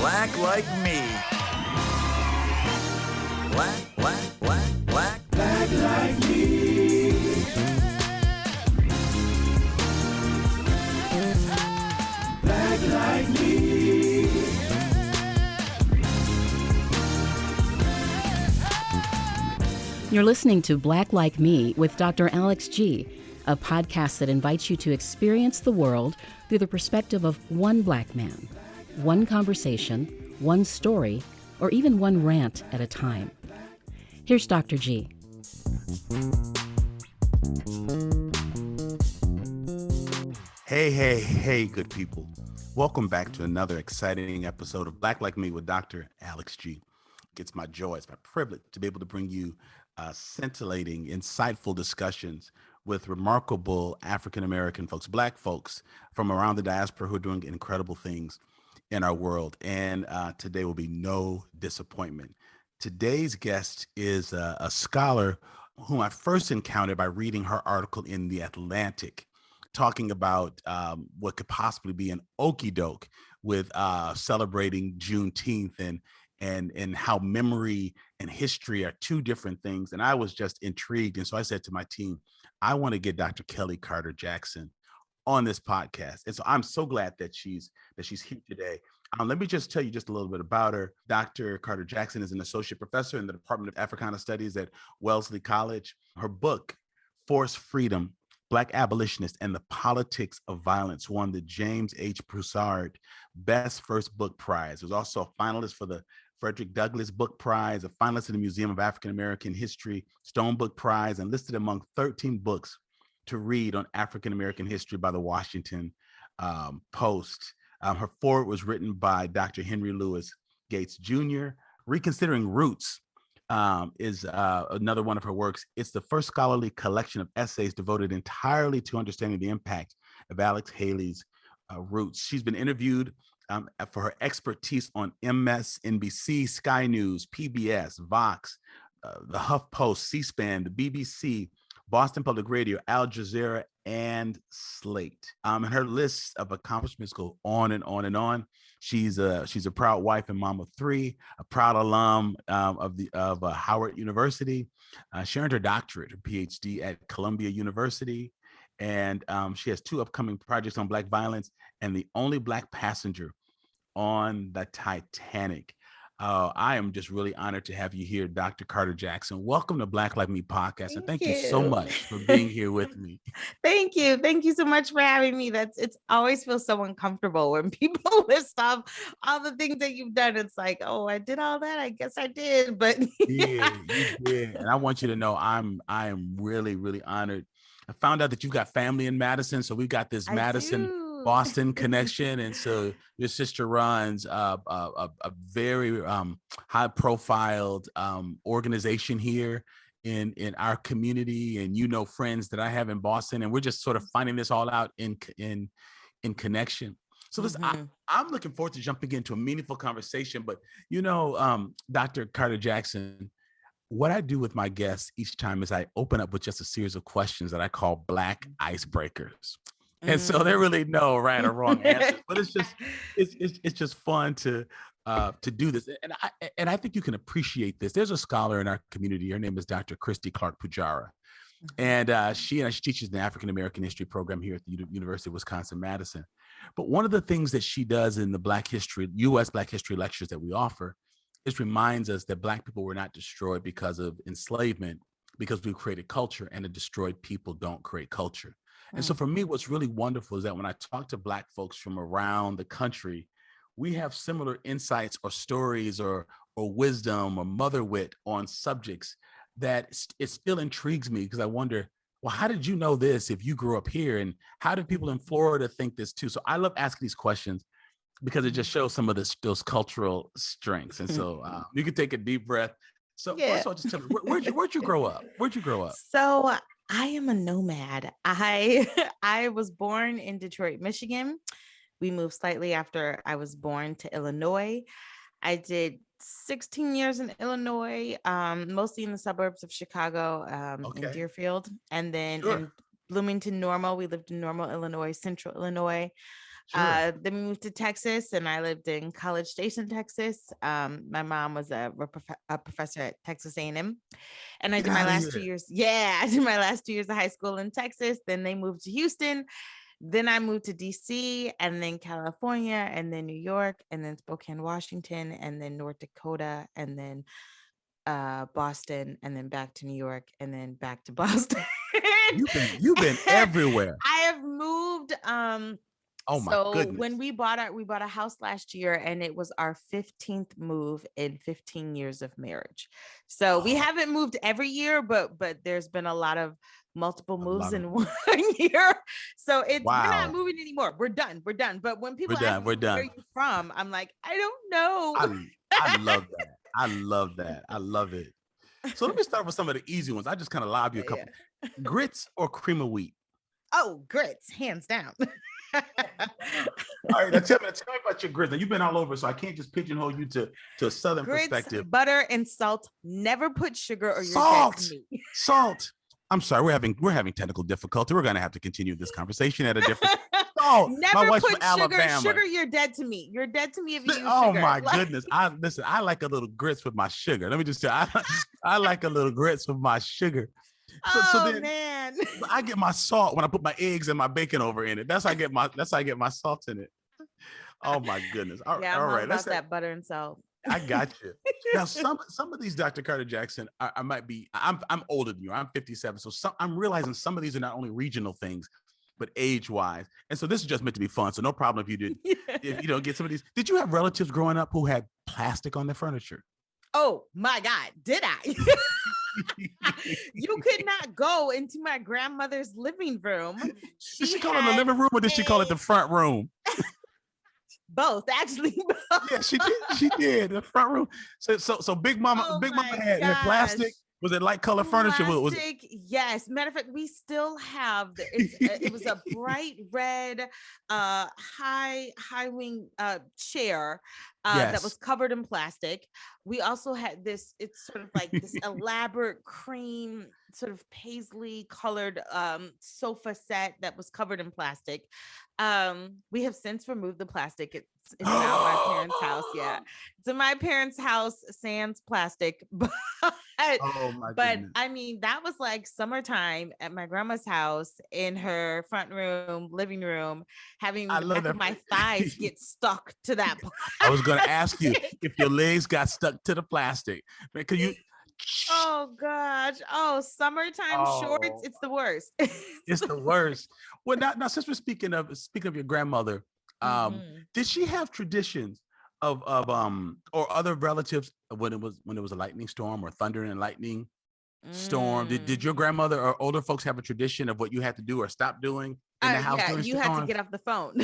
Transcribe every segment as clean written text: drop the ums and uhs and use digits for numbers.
Black like me. Black like me. Black like me. You're listening to Black Like Me with Dr. Alex G., a podcast that invites you to experience the world through the perspective of one Black man, one conversation, one story, or even one rant at a time. Here's Dr. G. Hey, good people. Welcome back to another exciting episode of Black Like Me with Dr. Alex G. It's my joy, it's my privilege to be able to bring you scintillating, insightful discussions with remarkable African-American folks, Black folks from around the diaspora who are doing incredible things in our world. And today will be no disappointment. Today's guest is a scholar whom I first encountered by reading her article in The Atlantic, talking about what could possibly be an okie doke with celebrating Juneteenth and how memory and history are two different things. And I was just intrigued. And so I said to my team, I want to get Dr. Kellie Carter Jackson on this podcast. And so I'm so glad that she's here today. Let me just tell you just a little bit about her. Dr. Carter Jackson is an associate professor in the Department of Africana Studies at Wellesley College. Her book, Forced Freedom, Black Abolitionists and the Politics of Violence, won the James H. Broussard Best First Book Prize. It was also a finalist for the Frederick Douglass Book Prize, a finalist in the Museum of African American History Stone Book Prize, and listed among 13 books to read on African American history by the Washington Post. Her foreword was written by Dr. Henry Louis Gates Jr. Reconsidering Roots is another one of her works. It's the first scholarly collection of essays devoted entirely to understanding the impact of Alex Haley's roots. She's been interviewed for her expertise on MSNBC, Sky News, PBS, Vox, the HuffPost, C-SPAN, the BBC, Boston Public Radio, Al Jazeera, and Slate. And her list of accomplishments go on and on and on. She's a proud wife and mom of three, a proud alum of Howard University. She earned her doctorate, her Ph.D. at Columbia University. And she has two upcoming projects on Black violence and the only Black passenger on the Titanic. I am just really honored to have you here, Dr. Carter Jackson. Welcome to Black Like Me podcast. And thank you so much for being here with me. Thank you. Thank you so much for having me. It's always feels so uncomfortable when people list off all the things that you've done. It's like, oh, I did all that. I guess I did. But yeah, you did. And I want you to know I am really, really honored. I found out that you've got family in Madison. So we got this Boston connection. And so your sister runs a very high profiled organization here in our community. And you know friends that I have in Boston. And we're just sort of finding this all out in connection. So listen, I'm looking forward to jumping into a meaningful conversation. But you know, Dr. Carter Jackson, what I do with my guests each time is I open up with just a series of questions that I call Black icebreakers. And so there really no right or wrong answers, but it's just fun to do this. And I think you can appreciate this. There's a scholar in our community. Her name is Dr. Christy Clark Pujara. And she teaches the African American history program here at the University of Wisconsin-Madison. But one of the things that she does in the U.S. Black history lectures that we offer is reminds us that Black people were not destroyed because of enslavement, because we created culture, and a destroyed people don't create culture. And so for me, what's really wonderful is that when I talk to Black folks from around the country, we have similar insights or stories or wisdom or mother wit on subjects that it still intrigues me, because I wonder, well, how did you know this if you grew up here? And how did people in Florida think this too? So I love asking these questions because it just shows some of those cultural strengths. And so you can take a deep breath. So first of all, just tell me, where'd you grow up? Where'd you grow up? So I am a nomad. I was born in Detroit, Michigan. We moved slightly after I was born to Illinois. I did 16 years in Illinois, mostly in the suburbs of Chicago, in Deerfield. And then in Bloomington, Normal, we lived in Normal, Illinois, Central Illinois. Sure. Then we moved to Texas, and I lived in College Station, Texas. My mom was a professor at Texas A&M, and I Get did my out of last 2 here. years. Yeah, I did my last 2 years of high school in Texas. Then they moved to Houston. Then I moved to DC, and then California, and then New York, and then Spokane, Washington, and then North Dakota, and then Boston, and then back to New York, and then back to Boston. You've been everywhere. I have moved. Oh my So goodness. when we bought a house last year, and it was our 15th move in 15 years of marriage. So we haven't moved every year, but there's been a lot of multiple moves in 1 year. So we're not moving anymore. We're done. But when people ask me where are you from, I'm like, I don't know. I love that. I love that. I love it. So let me start with some of the easy ones. I just kind of lob you a couple. Yeah. Grits or cream of wheat? Oh, grits, hands down. All right, now tell me about your grits. Now you've been all over, so I can't just pigeonhole you to a southern grits, perspective. Butter and salt. Never put sugar or salt. You're dead to me. Salt. I'm sorry, we're having technical difficulty. We're gonna have to continue this conversation at a different. Oh, never put sugar. You're dead to me. You're dead to me if you use sugar. My goodness. I like a little grits with my sugar. Let me just say, I like a little grits with my sugar. So then, man. I get my salt when I put my eggs and my bacon over in it. That's how I get my salt in it. Oh my goodness. All right. About that butter and salt. I got you. Now, some of these Dr. Carter Jackson, I'm older than you. I'm 57. So I'm realizing some of these are not only regional things, but age-wise. And so this is just meant to be fun. So no problem if you did, if you don't get some of these. Did you have relatives growing up who had plastic on their furniture? Oh my God, did I? You could not go into my grandmother's living room. Did she call it the living room or did she call it the front room? Both, actually. Yeah, she did. The front room. So Big Mama had plastic. Was it light color furniture? Was it? Yes. Matter of fact, we still have. It was a bright red, high wing chair that was covered in plastic. We also had this. It's sort of like this elaborate cream, sort of paisley colored sofa set that was covered in plastic. We have since removed the plastic. It's now my parents' house. Yeah, it's in my parents' house, sans plastic. But I mean, that was like summertime at my grandma's house in her front room, living room, having the back of my thighs get stuck to that. I was going to ask you if your legs got stuck to the plastic. Could you? Oh gosh! Oh, summertime shorts. It's the worst. It's the worst. Well, now since we're speaking of your grandmother, did she have traditions of or other relatives when it was a lightning storm or thunder and lightning storm? Did your grandmother or older folks have a tradition of what you had to do or stop doing in the house? Yeah, you had to get off the phone.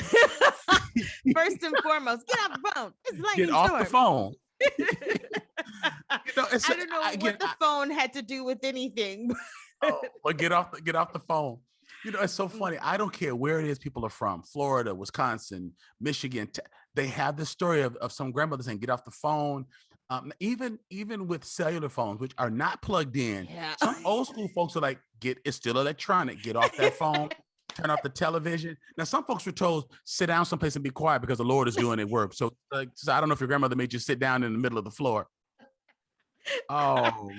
First and foremost, get off the phone. It's lightning storm. Get off the phone. I don't know what the phone had to do with anything. But get off the phone. It's so funny. I don't care where it is people are from, Florida, Wisconsin, Michigan. They have this story of some grandmother saying, get off the phone. Even with cellular phones, which are not plugged in. Yeah. Some old school folks are like, it's still electronic. Get off that phone. Turn off the television. Now, some folks were told, sit down someplace and be quiet because the Lord is doing it work. So I don't know if your grandmother made you sit down in the middle of the floor. Oh,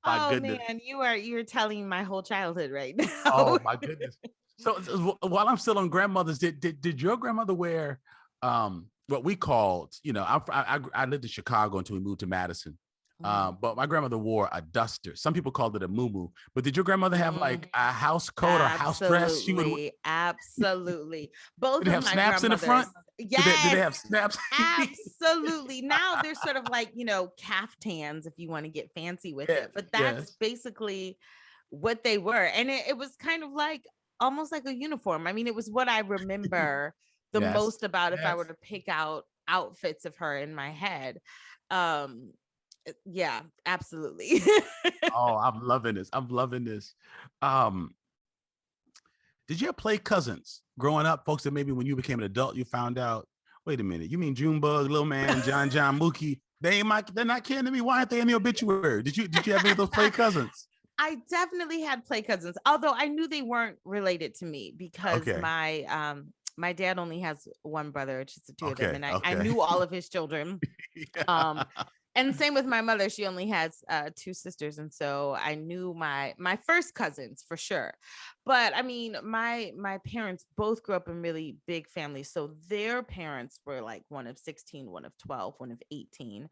my goodness. Man, you're telling my whole childhood right now. Oh, my goodness. So while I'm still on grandmothers, did your grandmother wear what we called, I lived in Chicago until we moved to Madison. But my grandmother wore a duster. Some people called it a muumuu. But did your grandmother have like a house coat or house dress? Absolutely. Both did they have snaps in the front? Yes. Did they have snaps? Absolutely. Now they're sort of like, caftans if you want to get fancy with it. But that's basically what they were. And it was kind of like almost like a uniform. I mean, it was what I remember the most about if I were to pick out outfits of her in my head. Yeah, absolutely. Oh, I'm loving this. Did you ever play cousins growing up? Folks that maybe when you became an adult, you found out, wait a minute, you mean Junebug, Lil Man, John Mookie? They're not kin to me. Why aren't they in the obituary? Did you have any of those play cousins? I definitely had play cousins, although I knew they weren't related to me because my my dad only has one brother, it's just the two of them, and I Okay. knew all of his children. Yeah. And same with my mother, she only has two sisters, and so I knew my first cousins for sure. But I mean, my parents both grew up in really big families, so their parents were like one of 16, one of 12, one of 18,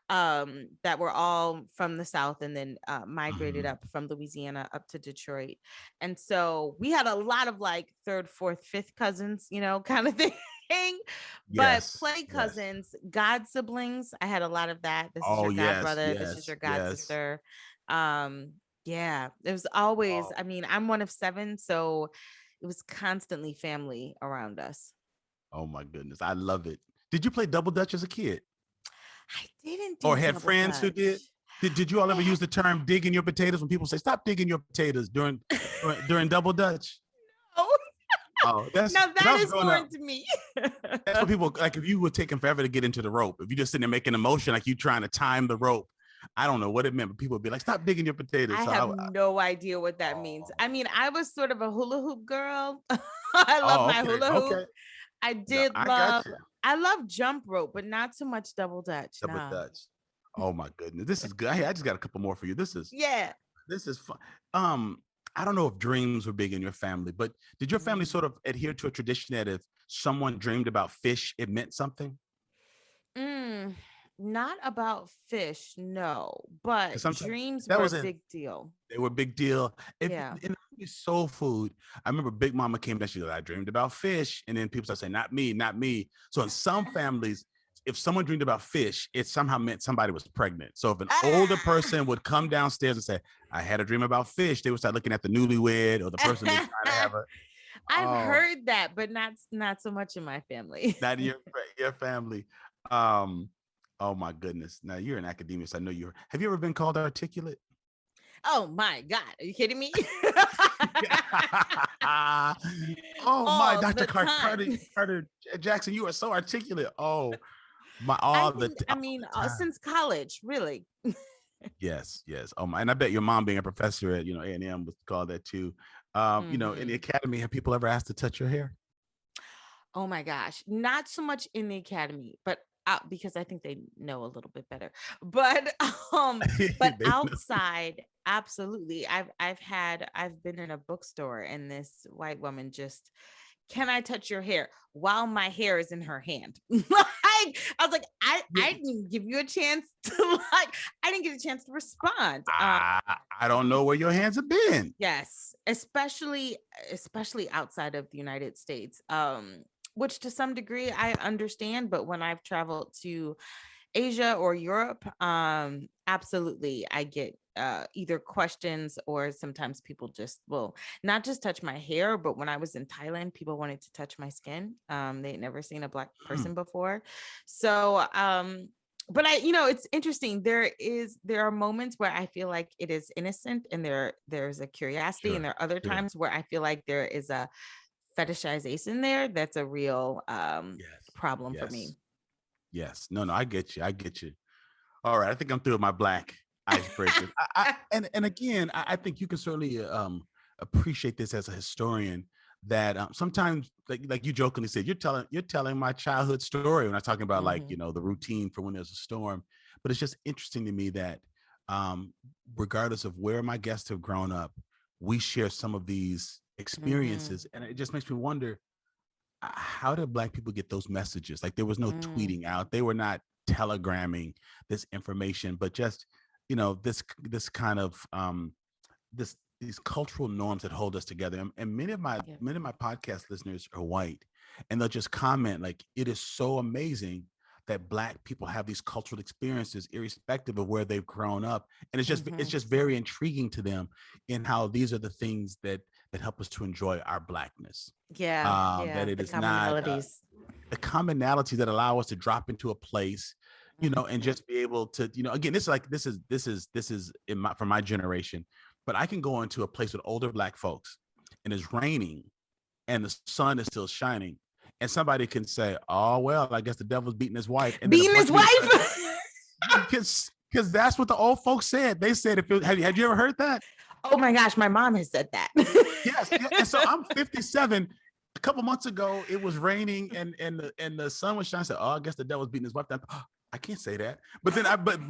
that were all from the South, and then migrated Mhm. up from Louisiana up to Detroit. And so we had a lot of like third, fourth, fifth cousins, you know, kind of thing. But Yes. play Yes. cousins, god siblings, I had a lot of that. This is Oh, your god yes. brother, this is Yes. your god Yes. sister. Yeah, it was always, Oh, I mean, I'm one of 7, so it was constantly family around us. oh my goodness. I love it. Did you play double dutch as a kid I didn't do or had double friends who did? dutch. Did you all ever I use the term digging your potatoes when people say stop digging your potatoes during double dutch? Oh, Oh, that's now when I that was is growing up. foreign to me. That's what people like. If you were taking forever to get into the rope, if you just sitting there making a motion like you trying to time the rope, I don't know what it meant, but people would be like, "Stop digging your potatoes." I So have no idea what that means. I mean, I was sort of a hula hoop girl. I love my okay, hula hoop. okay. I No, did I got love, you. I love jump rope, but not so much double dutch. Double No. dutch. Oh my goodness, this is good. I just got a couple more for you. Yeah. This is fun. I don't know if dreams were big in your family, but did your family Mm. sort of adhere to a tradition that if someone dreamed about fish, it meant something? Mm, not about fish, no, Because but sometimes dreams that were a was in big deal. they were a big deal. If Yeah. in the movie Soul Food, I remember Big Mama came down, she goes, I dreamed about fish. And then people start saying, not me, not me. So in some families, if someone dreamed about fish, it somehow meant somebody was pregnant. So if an older person would come downstairs and say, I had a dream about fish, they would start looking at the newlywed or the person they're trying to have a I've oh, heard that, but not so much in my family. not in your family. Um, oh my goodness. Now you're an academic, so I know you're have you ever been called articulate? Oh my God, are you kidding me? Oh my, All Dr. the time. Carter Jackson, you are so articulate. Oh my, I all the, think, I all mean, the time. since college, really. Yes, yes. Oh my, and I bet your mom being a professor at A&M was called that too. In the Mhm. academy, have people ever asked to touch your hair? Oh my gosh, not so much in the academy, but because I think they know a little bit better. But but They know. outside, absolutely. I've been in a bookstore and this white woman just, can I touch your hair while my hair is in her hand? Like I was like, I didn't give you a chance to I didn't get a chance to respond. I don't know where your hands have been. Yes, especially outside of the United States. Which to some degree I understand, but when I've traveled to Asia or Europe, absolutely I get either questions or sometimes people just will not just touch my hair, but when I was in Thailand, people wanted to touch my skin. They'd never seen a Black person before. So but it's interesting. There are moments where I feel like it is innocent and there's a curiosity, and Sure, there are other sure. times where I feel like there is a fetishization there that's a real Yes, problem for me. yes. No, I get you. I get you. All right, I think I'm through with my Black icebreakers. And again, I think you can certainly appreciate this as a historian. That sometimes, like you jokingly said, you're telling my childhood story when I'm talking about Mhm. the routine for when there's a storm. But it's just interesting to me that regardless of where my guests have grown up, we share some of these Mhm. experiences, and it just makes me wonder how did Black people get those messages? Like there was no Mm. tweeting out, they were not telegramming this information, but just this kind of this these cultural norms that hold us together. And Yeah. many of my podcast listeners are white, and they'll just comment like it is so amazing that Black people have these cultural experiences irrespective of where they've grown up, and it's Mhm. just very intriguing to them in how these are the things that help us to enjoy our Blackness. Yeah. That Yeah. it The is not commonalities. the commonalities that allow us to drop into a place, and Mhm. just be able to, again, this is in my for my generation, but I can go into a place with older Black folks and it's raining and the sun is still shining. And somebody can say, oh, well, I guess the devil's beating his wife. And then a Beating bunch his of people say, wife. because that's what the old folks said. They said, had you ever heard that? Oh my gosh, my mom has said that. Yes. Yeah. And so I'm 57. a couple months ago, it was raining and the sun was shining. I said, "Oh, I guess the devil's beating his wife down." I can't say that, but then And it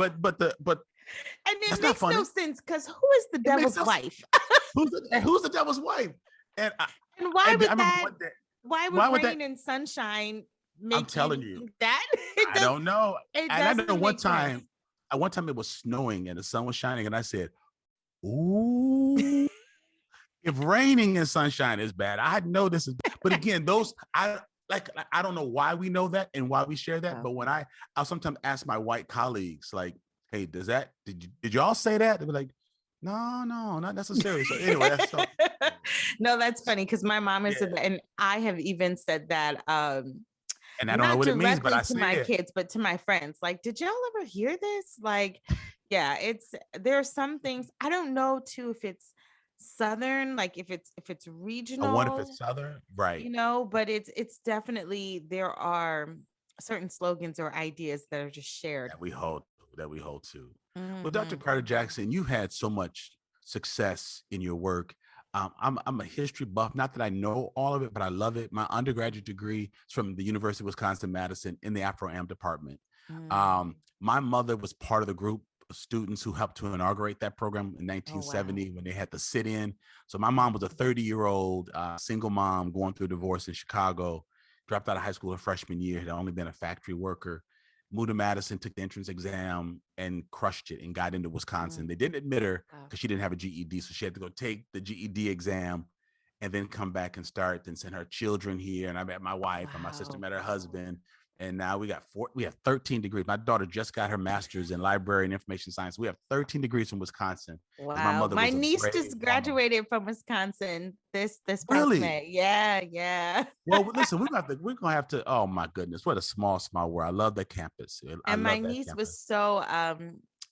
that's not makes no funny. sense because who is the It makes devil's no wife? who's the devil's wife? And And why would I remember that? one day. Why Why would would rain that? and sunshine I'm make telling you you, think that? It I does. don't know. It And I know doesn't one make sense. time, it was snowing and the sun was shining, and I said, "Ooh, if raining and sunshine is bad, I know this is." But again, I don't know why we know that and why we share that. Oh. But when I'll sometimes ask my white colleagues, like, "Hey, did y'all say that?" They were like, "No, not necessarily." So anyway, No, that's funny because my mom has said Yeah. that, and I have even said that. And I don't know Not what it means, but directly I to say my it. kids, but to my friends. Like, did y'all ever hear this? Like, yeah, there are some things I don't know too if it's Southern, like if it's I regional, wonder if it's Southern, right? but it's definitely there are certain slogans or ideas that are just shared. That we hold to. Well, Dr. Mhm. Carter Jackson, you had so much success in your work. I'm a history buff. Not that I know all of it, but I love it. My undergraduate degree is from the University of Wisconsin-Madison in the Afro-Am department. Mm. My mother was part of the group of students who helped to inaugurate that program in Oh, wow. 1970 when they had the sit-in. So my mom was a 30-year-old single mom going through a divorce in Chicago, dropped out of high school her freshman year, had only been a factory worker, moved to Madison, took the entrance exam and crushed it and got into Wisconsin. They didn't admit her Wow. because she didn't have a GED. So she had to go take the GED exam and then come back and start, then send her children here. And I met my wife and my sister Wow. met her husband. And now we have 13 degrees. My daughter just got her master's in library and information science. We have 13 degrees from Wisconsin. My Wow. mother My was a niece brave just woman. graduated from Wisconsin this past Really? May. Yeah. Well, listen, we're gonna have to. Oh my goodness, what a small world. I love that campus. I And my love that niece campus. was so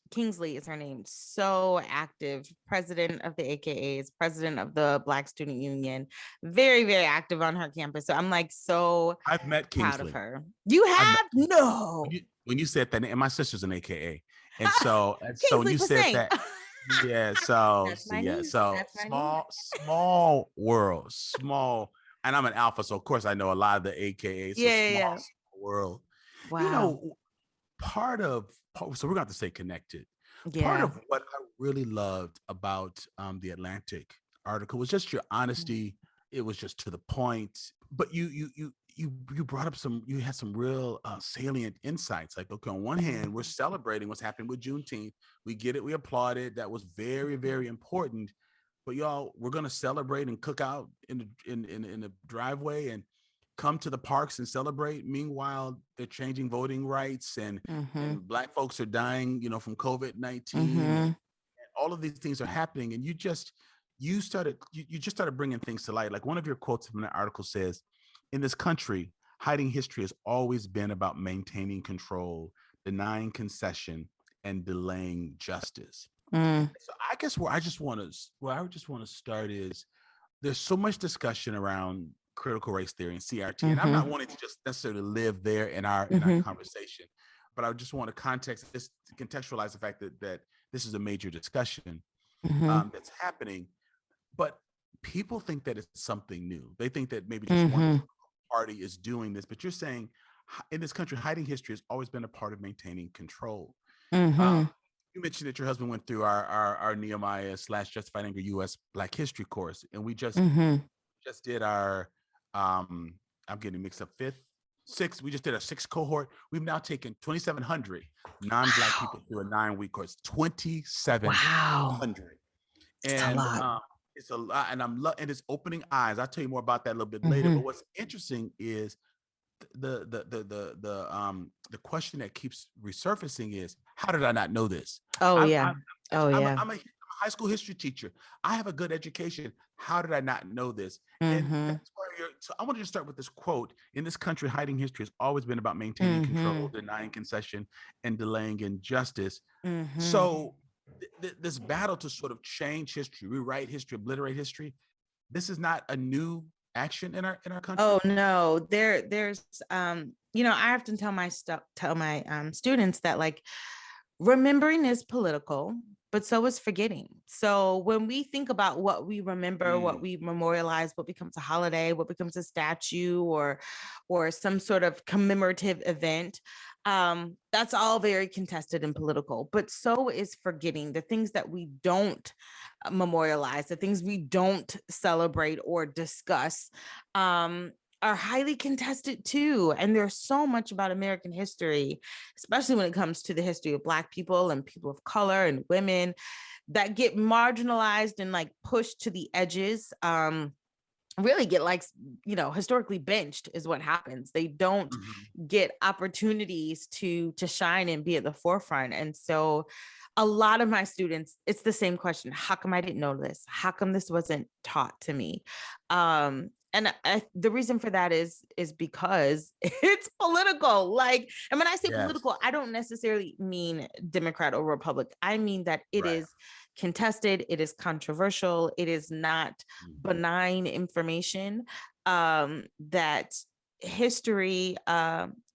Kingsley is her name, so active, president of the AKAs, president of the Black Student Union, very, very active on her campus. So I'm like so I've met proud of Kingsley. her. You I've met have? No. when you said that, and my sister's an AKA, and so when Kingsley you said Passang. that, yeah. So That's my yeah, niece. so That's my niece. small world, small, and I'm an alpha, so of course I know a lot of the AKAs. So Yeah. small world. Wow. You know, so we're going to have to stay connected. Part Yeah. of what I really loved about the Atlantic article was just your honesty. It was just to the point, but you brought up you had some real salient insights. Like, okay, on one hand, we're celebrating what's happening with Juneteenth. We get it. We applaud it. That was very, very important. But y'all, we're going to celebrate and cook out in the driveway and come to the parks and celebrate. Meanwhile, they're changing voting rights and Black folks are dying, from COVID-19. And all of these things are happening. And you just started bringing things to light. Like one of your quotes from the article says, in this country, hiding history has always been about maintaining control, denying concession, and delaying justice. So I guess where I just want to start is there's so much discussion around critical race theory and CRT, and I'm not wanting to just necessarily live there in our conversation, but I just want to contextualize the fact that this is a major discussion that's happening, but people think that it's something new. They think that maybe just one party is doing this, but you're saying in this country, hiding history has always been a part of maintaining control. You mentioned that your husband went through our Nehemiah / Justified Anger U.S. Black History course, and we just did our I'm getting mixed up sixth. We just did our sixth cohort. We've now taken 2,700 non-Black people through a 9-week course. 2,700. Wow. It's a lot. It's a lot, and and it's opening eyes. I'll tell you more about that a little bit later. But what's interesting is the question that keeps resurfacing is, how did I not know this? I'm a high school history teacher. I have a good education. How did I not know this? And that's where so I wanted to start with this quote. In this country, hiding history has always been about maintaining control, denying concession, and delaying injustice. So this battle to sort of change history, rewrite history, obliterate history, this is not a new action in our country. Oh no, there's I often tell my students that, like, remembering is political, but so is forgetting. So when we think about what we remember, what we memorialize, what becomes a holiday, what becomes a statue or some sort of commemorative event, that's all very contested and political, but so is forgetting. The things that we don't memorialize, the things we don't celebrate or discuss, are highly contested too. And there's so much about American history, especially when it comes to the history of Black people and people of color and women, that get marginalized and like pushed to the edges. Really get like, historically benched is what happens. They don't get opportunities to shine and be at the forefront. And so a lot of my students, it's the same question. How come I didn't know this? How come this wasn't taught to me? The reason for that is because it's political. Like, and when I say political, I don't necessarily mean Democrat or Republic. I mean that it is contested, it is controversial, it is not benign information. That history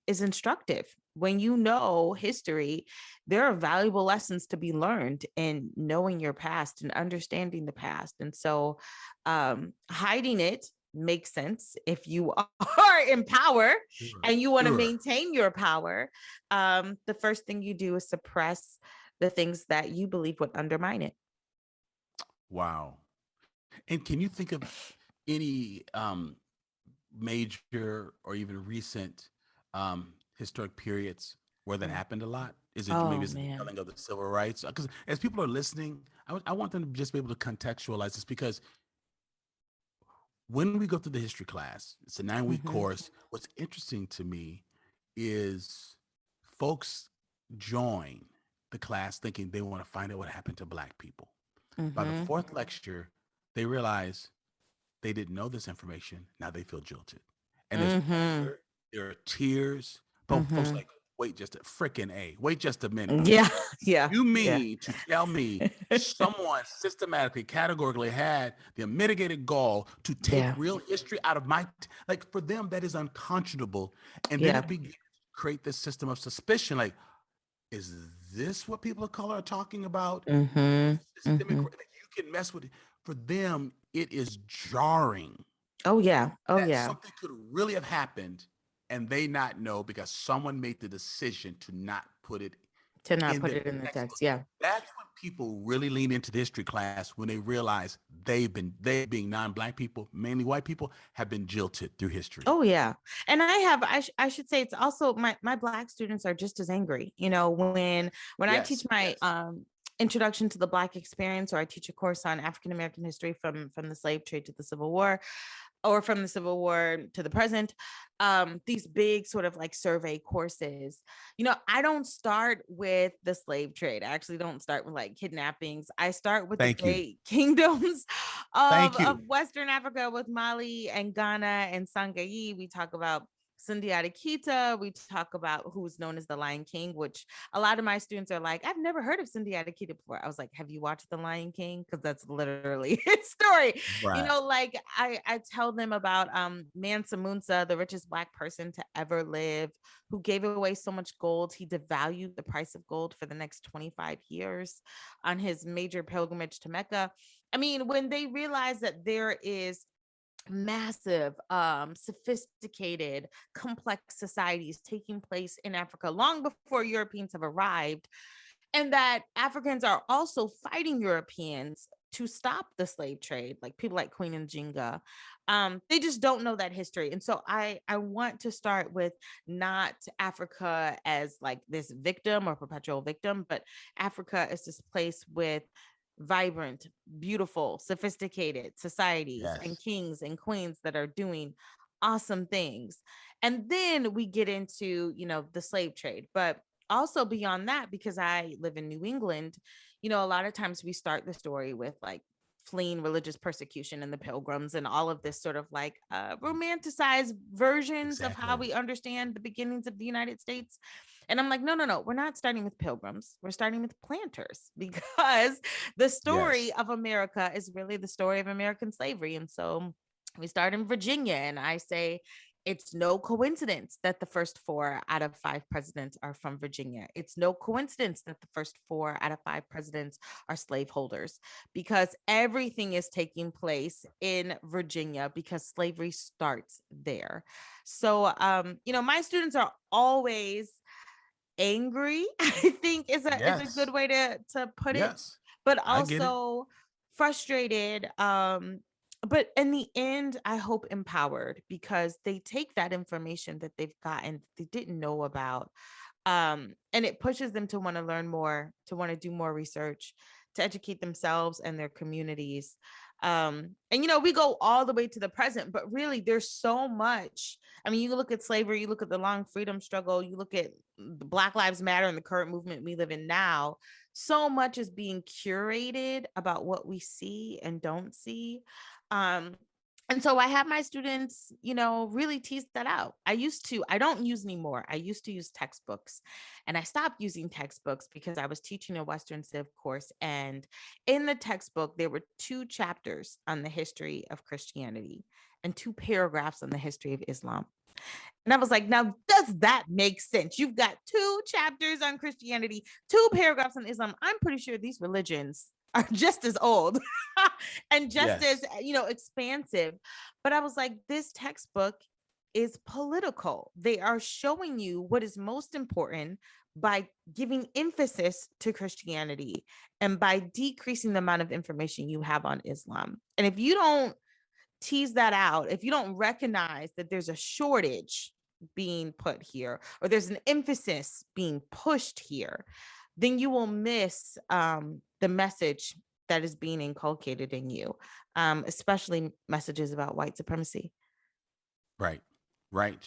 is instructive. When you know history, there are valuable lessons to be learned in knowing your past and understanding the past. And so hiding it makes sense if you are in power and you want to maintain your power. The first thing you do is suppress the things that you believe would undermine it. Wow. And can you think of any major or even recent historic periods where that happened a lot? Is it maybe it's the killing of the civil rights? Because as people are listening, I want them to just be able to contextualize this, because when we go through the history class, it's a 9-week course. What's interesting to me is folks join the class thinking they want to find out what happened to Black people. By the fourth lecture, they realize they didn't know this information. Now they feel jilted. And there's anger, there are tears. Both folks like, wait just a minute. Yeah. You mean to tell me someone systematically, categorically had the unmitigated gall to take real history out of like, for them, that is unconscionable. And then it begins to create this system of suspicion. Like, is this what people of color are talking about? You can mess with it. For them, it is jarring. Something could really have happened and they not know because someone made the decision to not put it in the text. Yeah. That's when people really lean into the history class, when they realize they being non-Black people, mainly white people, have been jilted through history. Oh yeah. And I should say it's also my Black students are just as angry. When I teach my introduction to the Black experience, or I teach a course on African American history from the slave trade to the Civil War, or from the Civil War to the present, these big sort of like survey courses, I don't start with the slave trade. I actually don't start with like kidnappings. I start with the great kingdoms of Western Africa, with Mali and Ghana and Sangai. We talk about Sundiata Keita. We talk about who's known as the Lion King, which a lot of my students are like, I've never heard of Sundiata Keita before. I was like, have you watched The Lion King? Because that's literally his story. Like I tell them about Mansa Musa, the richest Black person to ever live, who gave away so much gold. He devalued the price of gold for the next 25 years on his major pilgrimage to Mecca. I mean, when they realize that there is massive, sophisticated, complex societies taking place in Africa long before Europeans have arrived, and that Africans are also fighting Europeans to stop the slave trade, like people like Queen Njinga. They just don't know that history. And so I want to start with not Africa as like this victim or perpetual victim, but Africa as this place with vibrant, beautiful, sophisticated societies and kings and queens that are doing awesome things. And then we get into, the slave trade. But also beyond that, because I live in New England, a lot of times we start the story with like fleeing religious persecution and the Pilgrims and all of this sort of like romanticized versions of how we understand the beginnings of the United States. And I'm like, no, we're not starting with Pilgrims. We're starting with planters, because the story of America is really the story of American slavery. And so we start in Virginia, and I say, It's no coincidence that the first 4 out of 5 presidents are from Virginia. It's no coincidence that the first 4 out of 5 presidents are slaveholders, because everything is taking place in Virginia because slavery starts there. So, my students are always angry, I think is a good Yes. way to put it, Yes. but I get it. also frustrated. But in the end, I hope empowered, because they take that information that they've gotten, they didn't know about, and it pushes them to want to learn more, to want to do more research, to educate themselves and their communities. And we go all the way to the present, but really there's so much. I mean, you look at slavery, you look at the long freedom struggle, you look at the Black Lives Matter and the current movement we live in now. So much is being curated about what we see and don't see. Um, and so I have my students, really tease that out. I don't use anymore. I used to use textbooks, and I stopped using textbooks because I was teaching a Western Civ course. And in the textbook, there were 2 chapters on the history of Christianity and 2 paragraphs on the history of Islam. And I was like, now, does that make sense? You've got 2 chapters on Christianity, 2 paragraphs on Islam. I'm pretty sure these religions are just as old and just Yes. as, expansive. But I was like, this textbook is political. They are showing you what is most important by giving emphasis to Christianity and by decreasing the amount of information you have on Islam. And if you don't tease that out, if you don't recognize that there's a shortage being put here, or there's an emphasis being pushed here, then you will miss the message that is being inculcated in you, especially messages about white supremacy. Right. Right.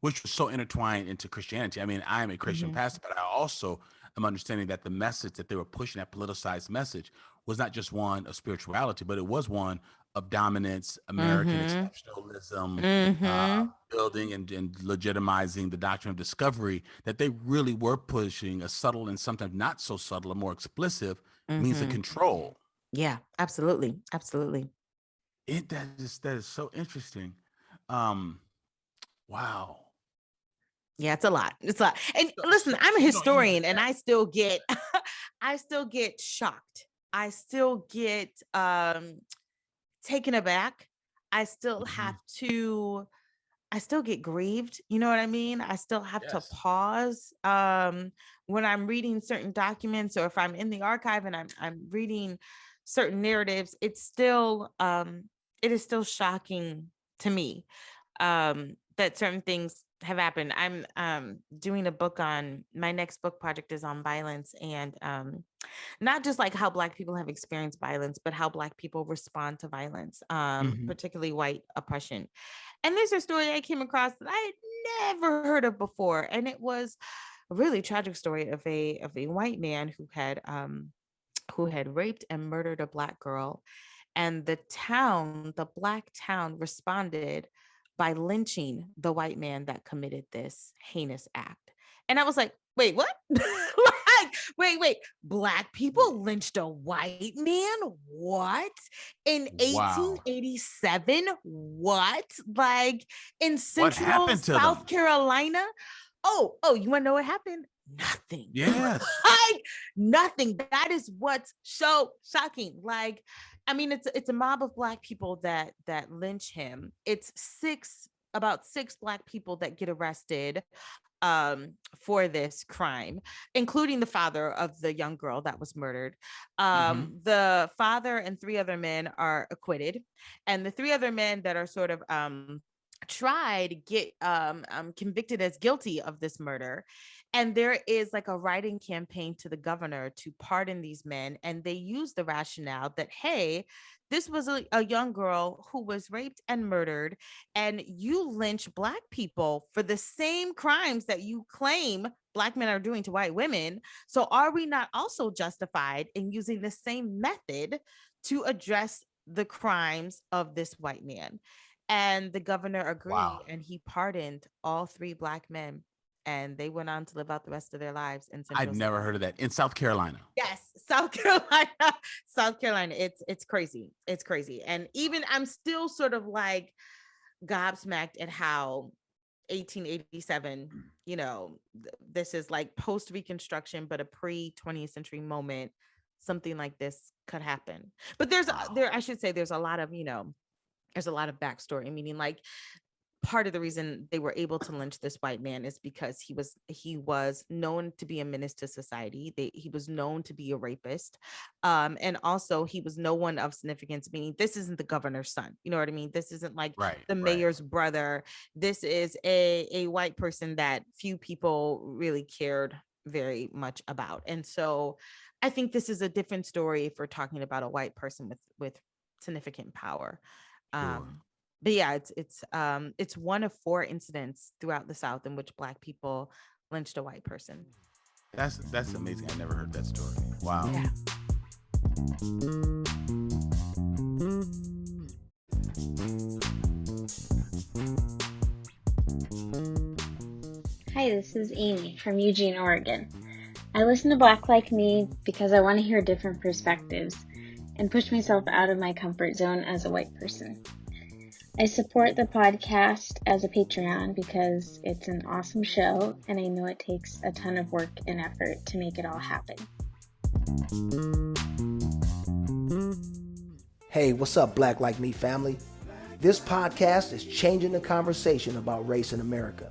Which was so intertwined into Christianity. I mean, I am a Christian pastor, but I also am understanding that the message that they were pushing, that politicized message, was not just one of spirituality, but it was one of dominance, American exceptionalism, building and legitimizing the doctrine of discovery, that they really were pushing a subtle and sometimes not so subtle, a more explicit means of control. Yeah, absolutely. Absolutely. That is so interesting. Wow. Yeah, it's a lot. It's a lot. And So, listen, so, I'm a so you don't use historian, the and text. I still get I still get shocked. I still get taken aback. I still have to I still get grieved. You know what I mean? I still have to Yes. pause when I'm reading certain documents, or if I'm in the archive and I'm reading certain narratives. It is still shocking to me that certain things have happened. I'm doing a book on my next book project is on violence, and not just like how Black people have experienced violence, but how Black people respond to violence, Mhm. particularly white oppression. And there's a story I came across that I had never heard of before, and it was a really tragic story of a white man who had raped and murdered a Black girl, and the Black town, responded by lynching the white man that committed this heinous act. And I was like, wait, what? Like, wait, Black people lynched a white man? What? In Wow. 1887? What? Like in What central happened to South them? Carolina? Oh, you want to know what happened? Nothing. Yes. Like nothing. That is what's so shocking. Like, I mean, it's a mob of Black people that lynch him. It's about 6 Black people that get arrested for this crime, including the father of the young girl that was murdered. Mhm. The father and 3 other men are acquitted, and the 3 other men that are sort of tried get convicted as guilty of this murder. And there is like a writing campaign to the governor to pardon these men, and they use the rationale that, hey, this was a young girl who was raped and murdered, and you lynch Black people for the same crimes that you claim Black men are doing to white women. So are we not also justified in using the same method to address the crimes of this white man? And the governor agreed, Wow. and he pardoned all 3 Black men, and they went on to live out the rest of their lives in I'd Central. never heard of that. In South Carolina. Yes, South Carolina. South Carolina. It's crazy. It's crazy. And even I'm still sort of like gobsmacked at how 1887, you know, this is like post Reconstruction, but a pre 20th century moment, something like this could happen. But I should say there's a lot of, you know, there's a lot of backstory, meaning like part of the reason they were able to lynch this white man is because he was known to be a menace to society. He was known to be a rapist, and also he was no one of significance. Meaning, this isn't the governor's son. You know what I mean? This isn't like the mayor's brother. This is a white person that few people really cared very much about. And so, I think this is a different story if we're talking about a white person with significant power. But yeah, it's one of 4 incidents throughout the South in which Black people lynched a white person. That's amazing. I never heard that story. Wow. Yeah. Hi, this is Amy from Eugene, Oregon. I listen to Black Like Me because I want to hear different perspectives and push myself out of my comfort zone as a white person. I support the podcast as a Patreon because it's an awesome show and I know it takes a ton of work and effort to make it all happen. Hey, what's up, Black Like Me family? This podcast is changing the conversation about race in America.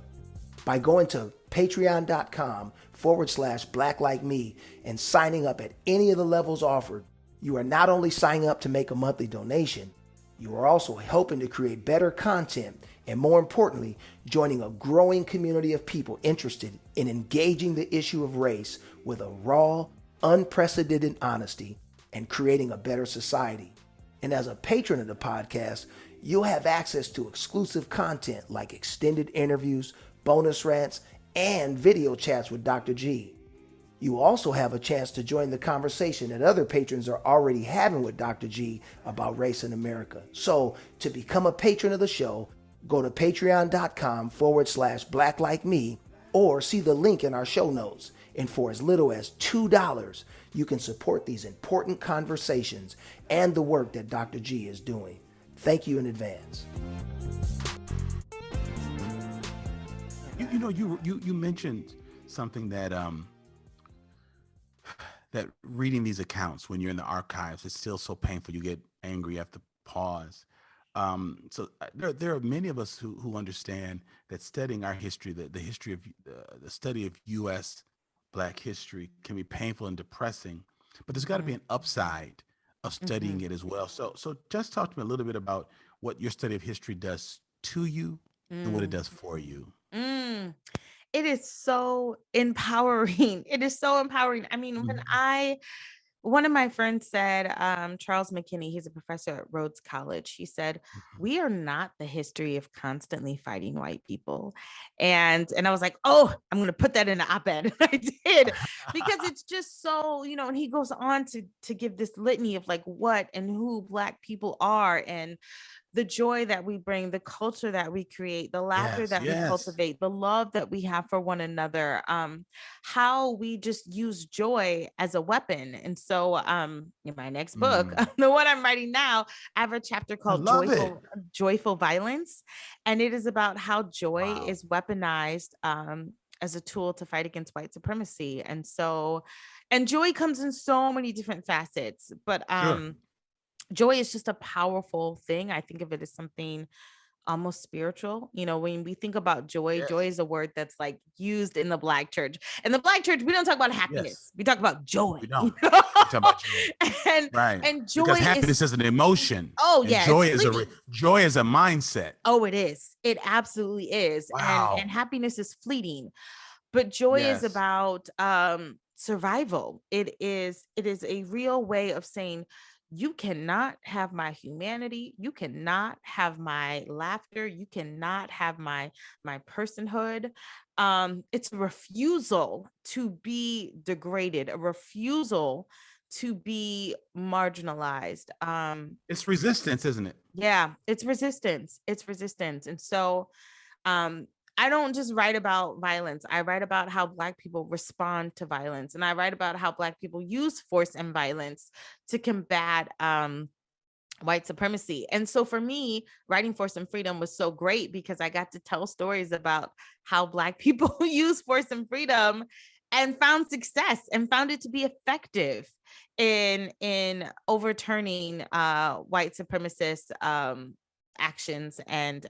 By going to patreon.com/Black Like Me and signing up at any of the levels offered, you are not only signing up to make a monthly donation, you are also helping to create better content and, more importantly, joining a growing community of people interested in engaging the issue of race with a raw, unprecedented honesty and creating a better society. And as a patron of the podcast, you'll have access to exclusive content like extended interviews, bonus rants, and video chats with Dr. G. You also have a chance to join the conversation that other patrons are already having with Dr. G about race in America. So to become a patron of the show, go to patreon.com/Black Like Me or see the link in our show notes. And for as little as $2, you can support these important conversations and the work that Dr. G is doing. Thank you in advance. You mentioned something that that reading these accounts when you're in the archives, it's still so painful. You get angry, you have to pause. So there are many of us who understand that studying our history, the history of the study of U.S. Black history can be painful and depressing, but there's got to be an upside of studying it as well. So just talk to me a little bit about what your study of history does to you and what it does for you. It is so empowering. It is so empowering. I mean, one of my friends said, Charles McKinney, he's a professor at Rhodes College. He said, we are not the history of constantly fighting white people. And I was like, oh, I'm going to put that in an op-ed. I did, because it's just so, you know, and he goes on to give this litany of like what and who Black people are and the joy that we bring, the culture that we create, the laughter that we cultivate, the love that we have for one another, how we just use joy as a weapon. And so in my next book, the one I'm writing now, I have a chapter called Joyful Violence. And it is about how joy is weaponized as a tool to fight against white supremacy. And so, and joy comes in so many different facets, but joy is just a powerful thing. I think of it as something almost spiritual. You know, when we think about joy, joy is a word that's like used in the Black church. In the Black church, we don't talk about happiness. We talk about joy. We don't. We talk about joy. And joy because happiness is an emotion. Oh, yeah. Joy is a mindset. Oh, it is. It absolutely is. Wow. And happiness is fleeting. But joy is about survival. It is a real way of saying, you cannot have my humanity. You cannot have my laughter. You cannot have my personhood. It's a refusal to be degraded, a refusal to be marginalized. It's resistance, isn't it? Yeah, it's resistance. It's resistance. And so I don't just write about violence. I write about how Black people respond to violence. And I write about how Black people use force and violence to combat white supremacy. And so for me, writing Force and Freedom was so great because I got to tell stories about how Black people use force and freedom and found success and found it to be effective in overturning white supremacist actions and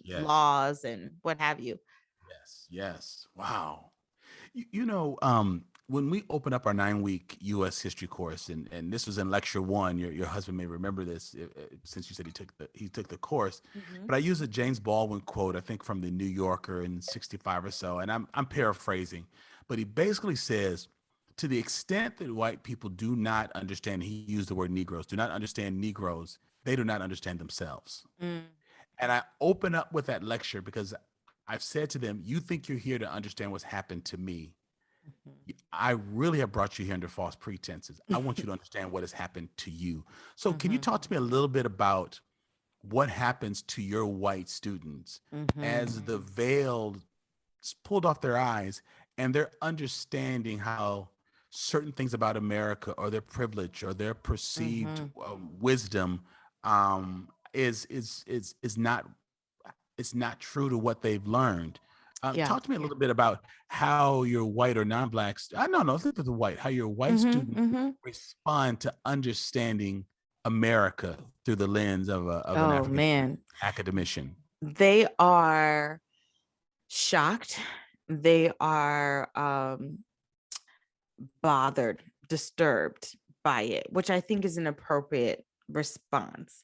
Yes. laws and what have you. Yes. Wow. When we open up our 9-week U.S. history course, and this was in lecture 1, your husband may remember this since you said he took the course, but I used a James Baldwin quote, I think from the New Yorker in 65 or so, and I'm paraphrasing, but he basically says, to the extent that white people do not understand, he used the word Negroes, do not understand Negroes, they do not understand themselves. And I open up with that lecture because I've said to them, you think you're here to understand what's happened to me. I really have brought you here under false pretenses. I want you to understand what has happened to you. So can you talk to me a little bit about what happens to your white students as the veil is pulled off their eyes and they're understanding how certain things about America or their privilege or their perceived wisdom is not, it's not true to what they've learned. Talk to me a little bit about how your white or non-blacks, let's look at the white, how your white students respond to understanding America through the lens of an African academician. They are shocked. They are bothered, disturbed by it, which I think is an appropriate response.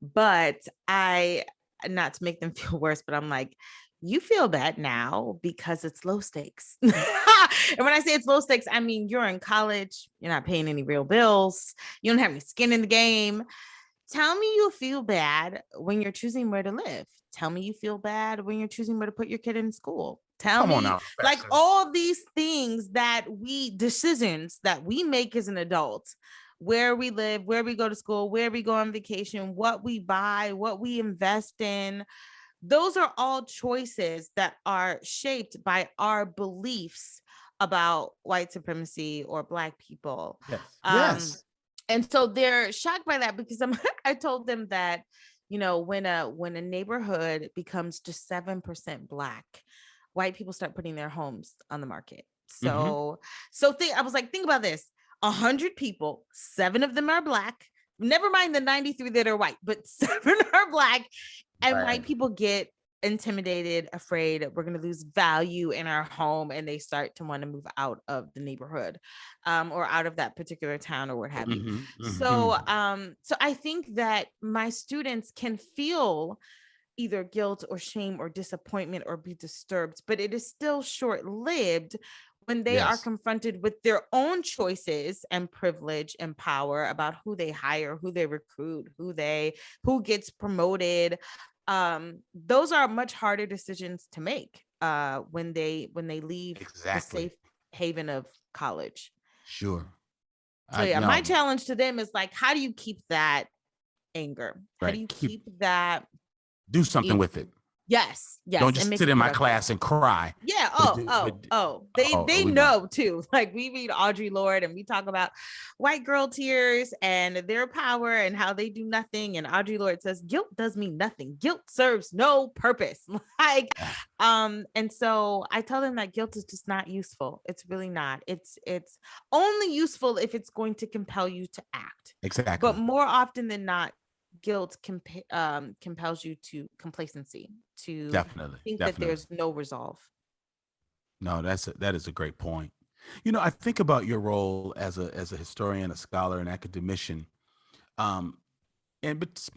But not to make them feel worse, but I'm like, you feel bad now because it's low stakes. And when I say it's low stakes, I mean, you're in college, you're not paying any real bills, you don't have any skin in the game. Tell me you feel bad when you're choosing where to live. Tell me you feel bad when you're choosing where to put your kid in school. Tell me, like all these things decisions that we make as an adult, where we live, where we go to school, where we go on vacation, what we buy, what we invest in. Those are all choices that are shaped by our beliefs about white supremacy or Black people. Yes. And so they're shocked by that because I told them that, when a neighborhood becomes just 7% Black, white people start putting their homes on the market. So I was like, think about this. 100 people, 7 of them are Black. Never mind the 93 that are white, but 7 are Black. And white people get intimidated, afraid we're going to lose value in our home, and they start to want to move out of the neighborhood or out of that particular town or what have you. So I think that my students can feel either guilt or shame or disappointment or be disturbed, but it is still short-lived when they are confronted with their own choices and privilege and power about who they hire, who they recruit, who gets promoted. Those are much harder decisions to make when they leave the safe haven of college. Sure. So my challenge to them is like, how do you keep that anger? How do you keep that? Do something with it. Yes. Don't just sit in my class and cry. Yeah. They know too. Like, we read Audre Lorde and we talk about white girl tears and their power and how they do nothing. And Audre Lorde says, guilt does mean nothing. Guilt serves no purpose. And so I tell them that guilt is just not useful. It's really not. It's only useful if it's going to compel you to act. Exactly. But more often than not, guilt compels you to complacency, to think that there's no resolve. No, that is a great point. I think about your role as a historian, a scholar, an academician, but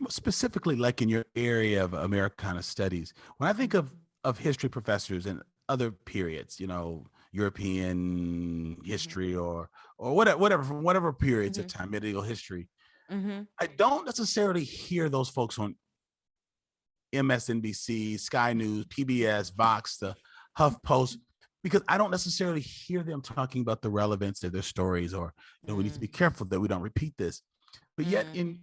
specifically like in your area of Americana Studies. When I think of history professors in other periods, European history or whatever from whatever periods of time, medieval history. I don't necessarily hear those folks on MSNBC, Sky News, PBS, Vox, the HuffPost, because I don't necessarily hear them talking about the relevance of their stories, or we need to be careful that we don't repeat this. But yet, in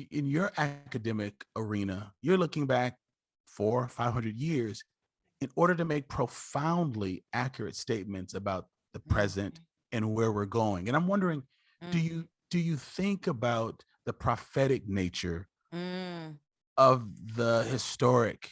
your academic arena, you're looking back 400 or 500 years in order to make profoundly accurate statements about the present and where we're going. And I'm wondering, do you think about the prophetic nature Mm, of the historic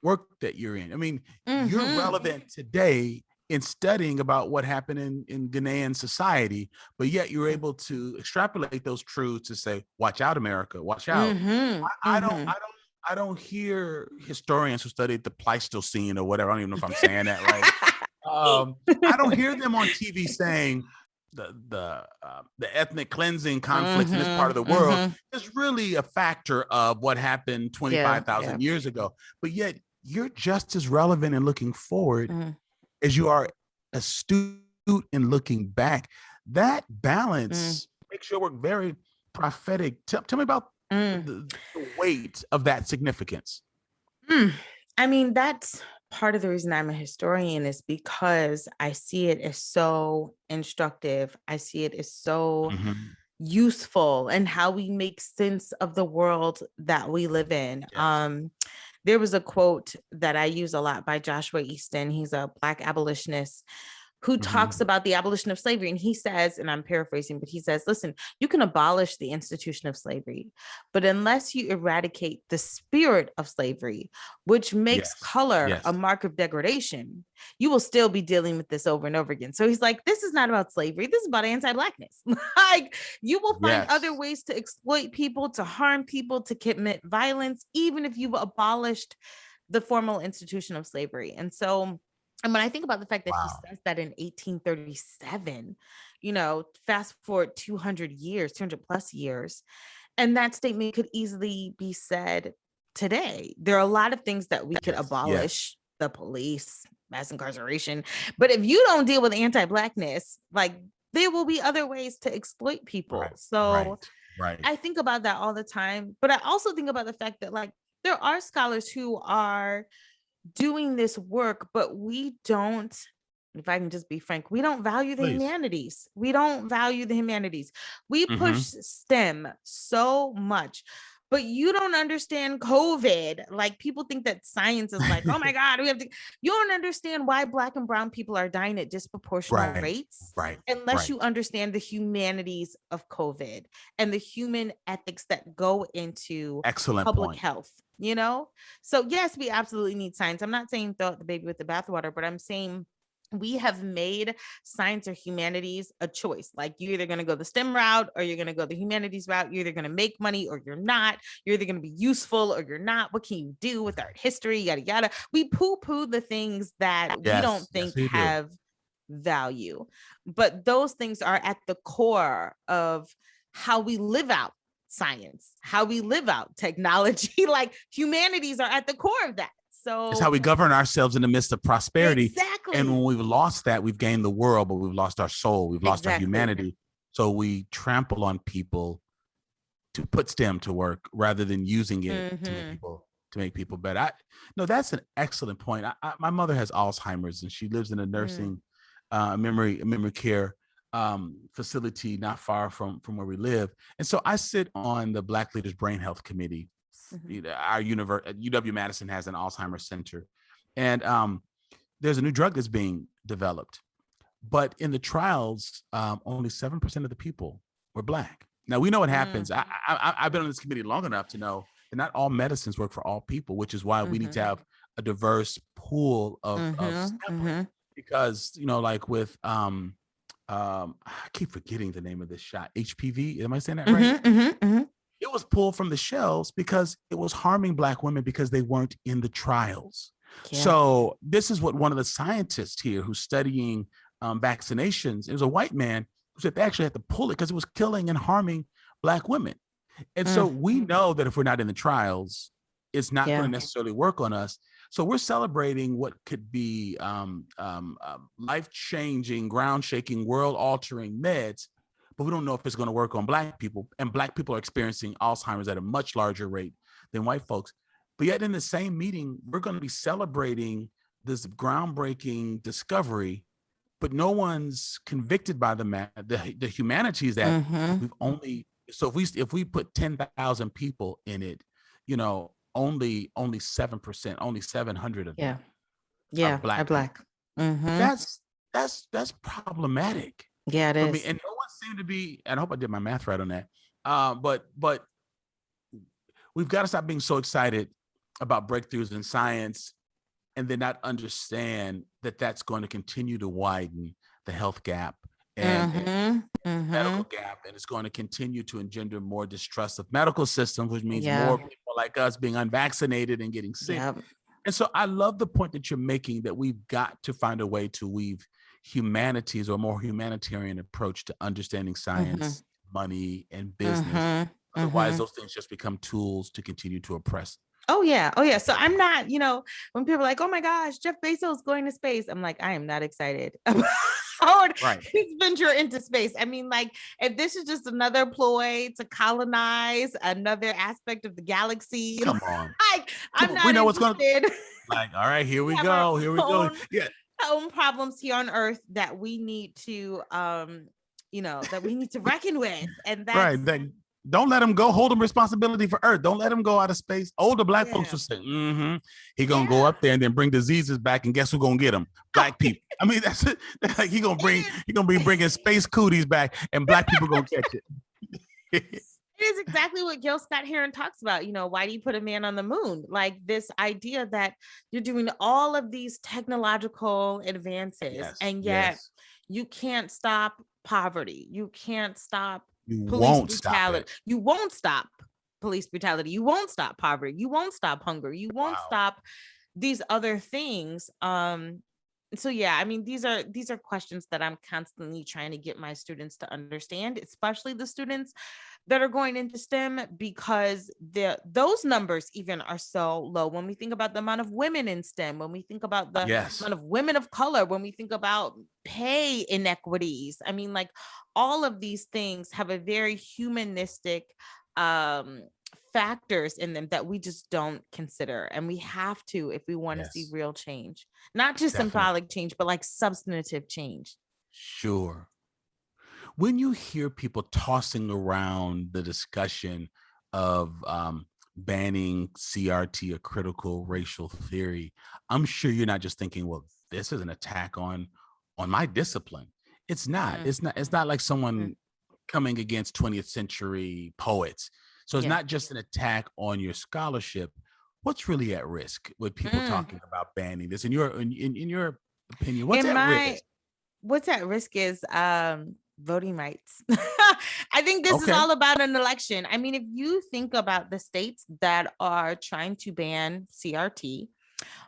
work that you're in. I mean, you're relevant today in studying about what happened in Ghanaian society, but yet you're able to extrapolate those truths to say, watch out, America, watch out. I don't hear historians who studied the Pleistocene or whatever. I don't even know if I'm saying that right. I don't hear them on TV saying the ethnic cleansing conflicts in this part of the world is really a factor of what happened 25,000 years ago. But yet you're just as relevant in looking forward as you are astute in looking back. That balance makes your work very prophetic. Tell me about the weight of that significance. I mean, that's part of the reason I'm a historian, is because I see it as so instructive. I see it as so useful in how we make sense of the world that we live in. Yes. There was a quote that I use a lot by Joshua Easton. He's a Black abolitionist who talks about the abolition of slavery. And he says, and I'm paraphrasing, but he says, listen, you can abolish the institution of slavery, but unless you eradicate the spirit of slavery, which makes color a mark of degradation, you will still be dealing with this over and over again. So he's like, this is not about slavery. This is about anti-Blackness. Like, you will find other ways to exploit people, to harm people, to commit violence, even if you've abolished the formal institution of slavery. And so, and when I think about the fact that he says that in 1837, you know, fast forward 200 plus years, and that statement could easily be said today. There are a lot of things that we could abolish, the police, mass incarceration. But if you don't deal with anti-Blackness, like, there will be other ways to exploit people. I think about that all the time. But I also think about the fact that, like, there are scholars who are doing this work, but we don't, if I can just be frank, we don't value the humanities. We don't value the humanities. We push STEM so much, but you don't understand COVID. Like, people think that science is like, oh my God, we have to, you don't understand why Black and brown people are dying at disproportionate rates unless you understand the humanities of COVID and the human ethics that go into public health. You know, so yes, we absolutely need science. I'm not saying throw out the baby with the bathwater, but I'm saying we have made science or humanities a choice. Like, you're either going to go the STEM route or you're going to go the humanities route. You're either going to make money or you're not. You're either going to be useful or you're not. What can you do with art history? Yada, yada. We poo-poo the things that we don't think have value. But those things are at the core of how we live out science, how we live out technology. Like, humanities are at the core of that. So it's how we govern ourselves in the midst of prosperity. And when we've lost that, we've gained the world, but we've lost our soul. We've lost our humanity. So we trample on people to put STEM to work rather than using it to make people better. No, that's an excellent point. My mother has Alzheimer's, and she lives in a nursing memory care facility not far from where we live. And so I sit on the Black Leaders Brain Health Committee. Our UW-Madison has an Alzheimer's center, and there's a new drug that's being developed, but in the trials, only 7% of the people were Black. Now, we know what happens. I've been on this committee long enough to know that not all medicines work for all people, which is why we need to have a diverse pool of sampling. Because, you know, like with I keep forgetting the name of this shot. HPV. Am I saying that right? It was pulled from the shelves because it was harming Black women because they weren't in the trials. So this is what one of the scientists here who's studying vaccinations, it was a white man who said they actually had to pull it because it was killing and harming Black women. And so we know that if we're not in the trials, it's not going to necessarily work on us. So we're celebrating what could be life-changing, ground-shaking, world-altering meds, but we don't know if it's going to work on Black people. And Black people are experiencing Alzheimer's at a much larger rate than white folks. But yet in the same meeting, we're going to be celebrating this groundbreaking discovery, but no one's convicted by the humanities that we've only. So if we put 10,000 people in it, you know, only 7%, only 700 of them are Black. Black. That's problematic. Yeah, it is. And no one's seem to be, and I hope I did my math right on that. But we've got to stop being so excited about breakthroughs in science and then not understand that that's going to continue to widen the health gap and medical gap, and it's going to continue to engender more distrust of medical systems, which means more people like us being unvaccinated and getting sick. And so I love the point that you're making, that we've got to find a way to weave humanities or a more humanitarian approach to understanding science, money, and business. Otherwise, those things just become tools to continue to oppress. Oh yeah. So I'm not, when people are like, oh my gosh, Jeff Bezos going to space, I'm like, I am not excited about his venture into space. I mean, like, if this is just another ploy to colonize another aspect of the galaxy, come on, I'm not. We know what's going to. Like, all right, here we go. Here we go. Yeah, own problems here on Earth that we need to, that we need to reckon with, and that's right. Don't let him go. Hold him responsibility for Earth. Don't let him go out of space. Older Black folks will say, he gonna go up there and then bring diseases back, and guess who gonna get him? Black people. I mean, that's it. Like he gonna be bringing space cooties back, and Black people gonna catch it. It is exactly what Gil Scott Heron talks about. Why do you put a man on the moon? Like this idea that you're doing all of these technological advances, and yet you can't stop poverty. You can't stop police brutality. You won't stop police brutality. You won't stop poverty. You won't stop hunger. You won't stop these other things. So yeah, I mean, these are questions that I'm constantly trying to get my students to understand, especially the students that are going into STEM, because those numbers even are so low. When we think about the amount of women in STEM, when we think about the amount of women of color, when we think about pay inequities, I mean, like, all of these things have a very humanistic factors in them that we just don't consider. And we have to, if we want to see real change, not just symbolic change, but like substantive change. Sure. When you hear people tossing around the discussion of banning CRT or critical racial theory, I'm sure you're not just thinking, well, this is an attack on my discipline. It's not. It's not like someone coming against 20th century poets. So it's not just an attack on your scholarship. What's really at risk with people talking about banning this? In your opinion, what's at risk? What's at risk is voting rights. I think this is all about an election. I mean, if you think about the states that are trying to ban CRT,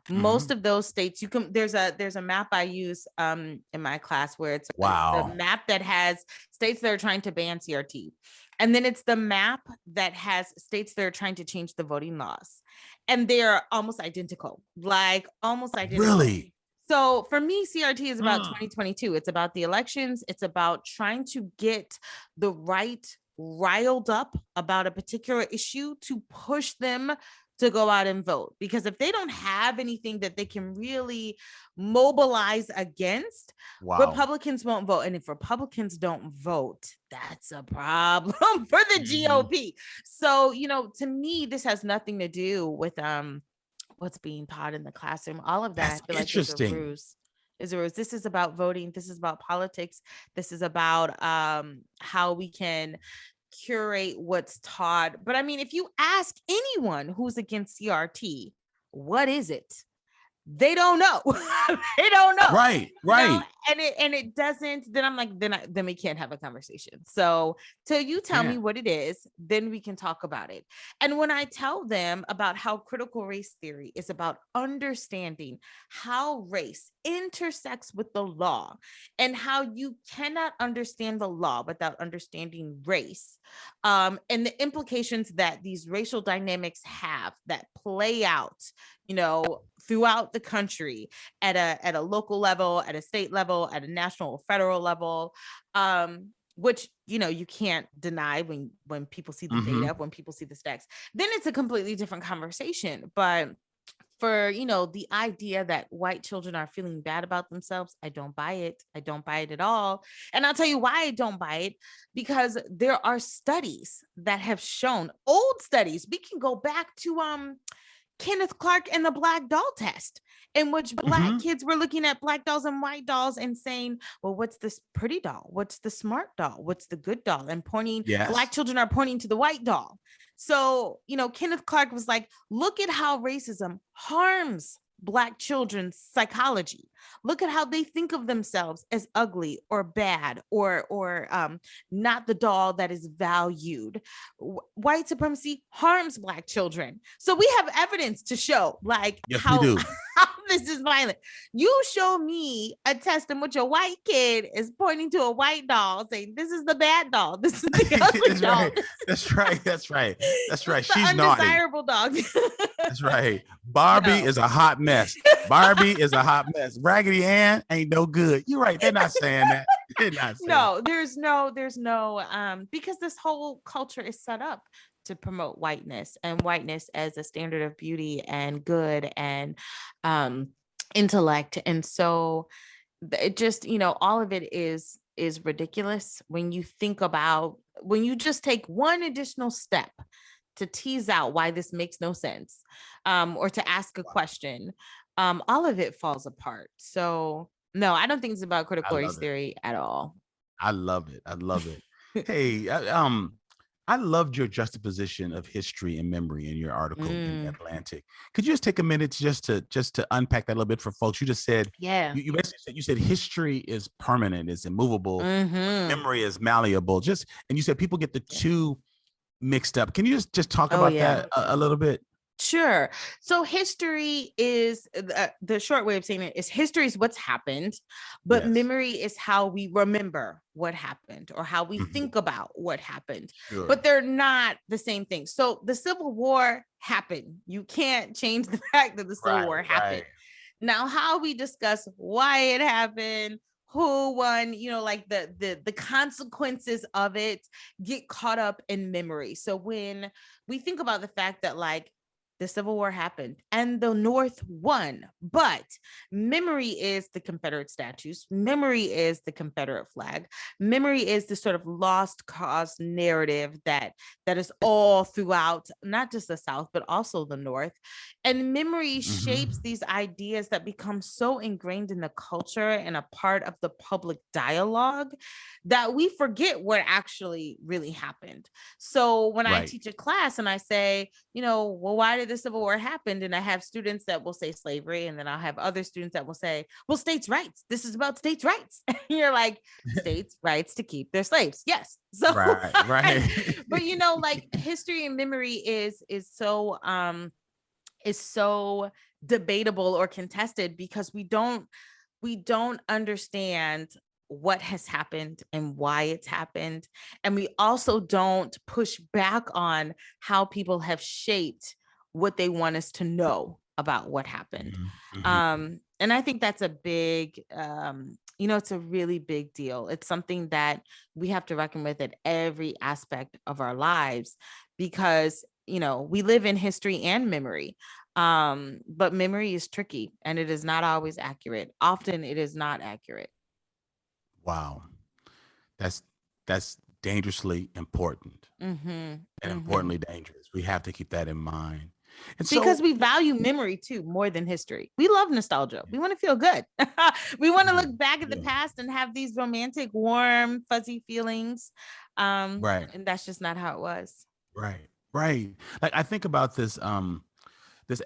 most of those states, there's a map I use in my class where it's the map that has states that are trying to ban CRT. And then it's the map that has states that are trying to change the voting laws. And they're almost identical, Really? So for me, CRT is about 2022. It's about the elections. It's about trying to get the right riled up about a particular issue to push them to go out and vote. Because if they don't have anything that they can really mobilize against, Republicans won't vote. And if Republicans don't vote, that's a problem for the GOP. So, to me, this has nothing to do with what's being taught in the classroom. All of that, I feel like is a ruse. This is about voting. This is about politics. This is about how we can curate what's taught. But I mean, if you ask anyone who's against CRT, what is it? They don't know. They don't know. Right. And it doesn't, then I'm like, then we can't have a conversation. So till you tell me what it is, then we can talk about it. And when I tell them about how critical race theory is about understanding how race intersects with the law and how you cannot understand the law without understanding race, and the implications that these racial dynamics have that play out, throughout the country at a local level, at a state level, at a national or federal level, which, you can't deny when people see the data, when people see the stats, then it's a completely different conversation. But for, the idea that white children are feeling bad about themselves, I don't buy it. I don't buy it at all. And I'll tell you why I don't buy it, because there are studies that have shown, old studies, we can go back to, Kenneth Clark and the Black Doll test, in which Black kids were looking at Black dolls and white dolls and saying, well, what's this pretty doll? What's the smart doll? What's the good doll? And pointing, Black children are pointing to the white doll. So, Kenneth Clark was like, look at how racism harms Black children's psychology. Look at how they think of themselves as ugly or bad or not the doll that is valued. White supremacy harms Black children. So we have evidence to show how this is violent. You show me a test in which a white kid is pointing to a white doll saying, this is the bad doll. This is the ugly doll. Right. That's right. She's undesirable dog. That's right. Barbie is a hot mess. Barbie is a hot mess. Raggedy Ann ain't no good. You're right. They're not saying that. They're not saying no, there's no, because this whole culture is set up to promote whiteness as a standard of beauty and good and intellect. And so it just, all of it is ridiculous when you just take one additional step to tease out why this makes no sense, or to ask a question. All of it falls apart. So no, I don't think it's about critical race theory at all. I love it. Hey, I loved your juxtaposition of history and memory in your article in Atlantic. Could you just take a minute just to unpack that a little bit for folks? You just said, you basically said history is permanent, is immovable, memory is malleable. And you said people get the two mixed up. Can you just talk about that a little bit? Sure. So history is the short way of saying it is history is what's happened, but memory is how we remember what happened or how we think about what happened, but they're not the same thing. So the Civil War happened. You can't change the fact that the Civil War happened. Now, how we discuss why it happened, who won, the consequences of it get caught up in memory. So when we think about the fact that the Civil War happened and the North won, but memory is the Confederate statues. Memory is the Confederate flag. Memory is the sort of lost cause narrative that is all throughout, not just the South, but also the North. And memory shapes these ideas that become so ingrained in the culture and a part of the public dialogue that we forget what actually really happened. So when I teach a class and I say, well, why did the Civil War happen? And I have students that will say slavery, and then I'll have other students that will say, well, states' rights. This is about states' rights. And you're like, states' rights to keep their slaves. Yes. So, but history and memory is so debatable or contested because we don't understand what has happened and why it's happened. And we also don't push back on how people have shaped what they want us to know about what happened. And I think that's a big, it's a really big deal. It's something that we have to reckon with at every aspect of our lives because, we live in history and memory. But memory is tricky and it is not always accurate. Often it is not accurate. Wow. That's dangerously important and importantly dangerous. We have to keep that in mind. And because we value memory too, more than history. We love nostalgia. We want to feel good. We want to look back at the past and have these romantic, warm, fuzzy feelings. And that's just not how it was. Right. Like I think about this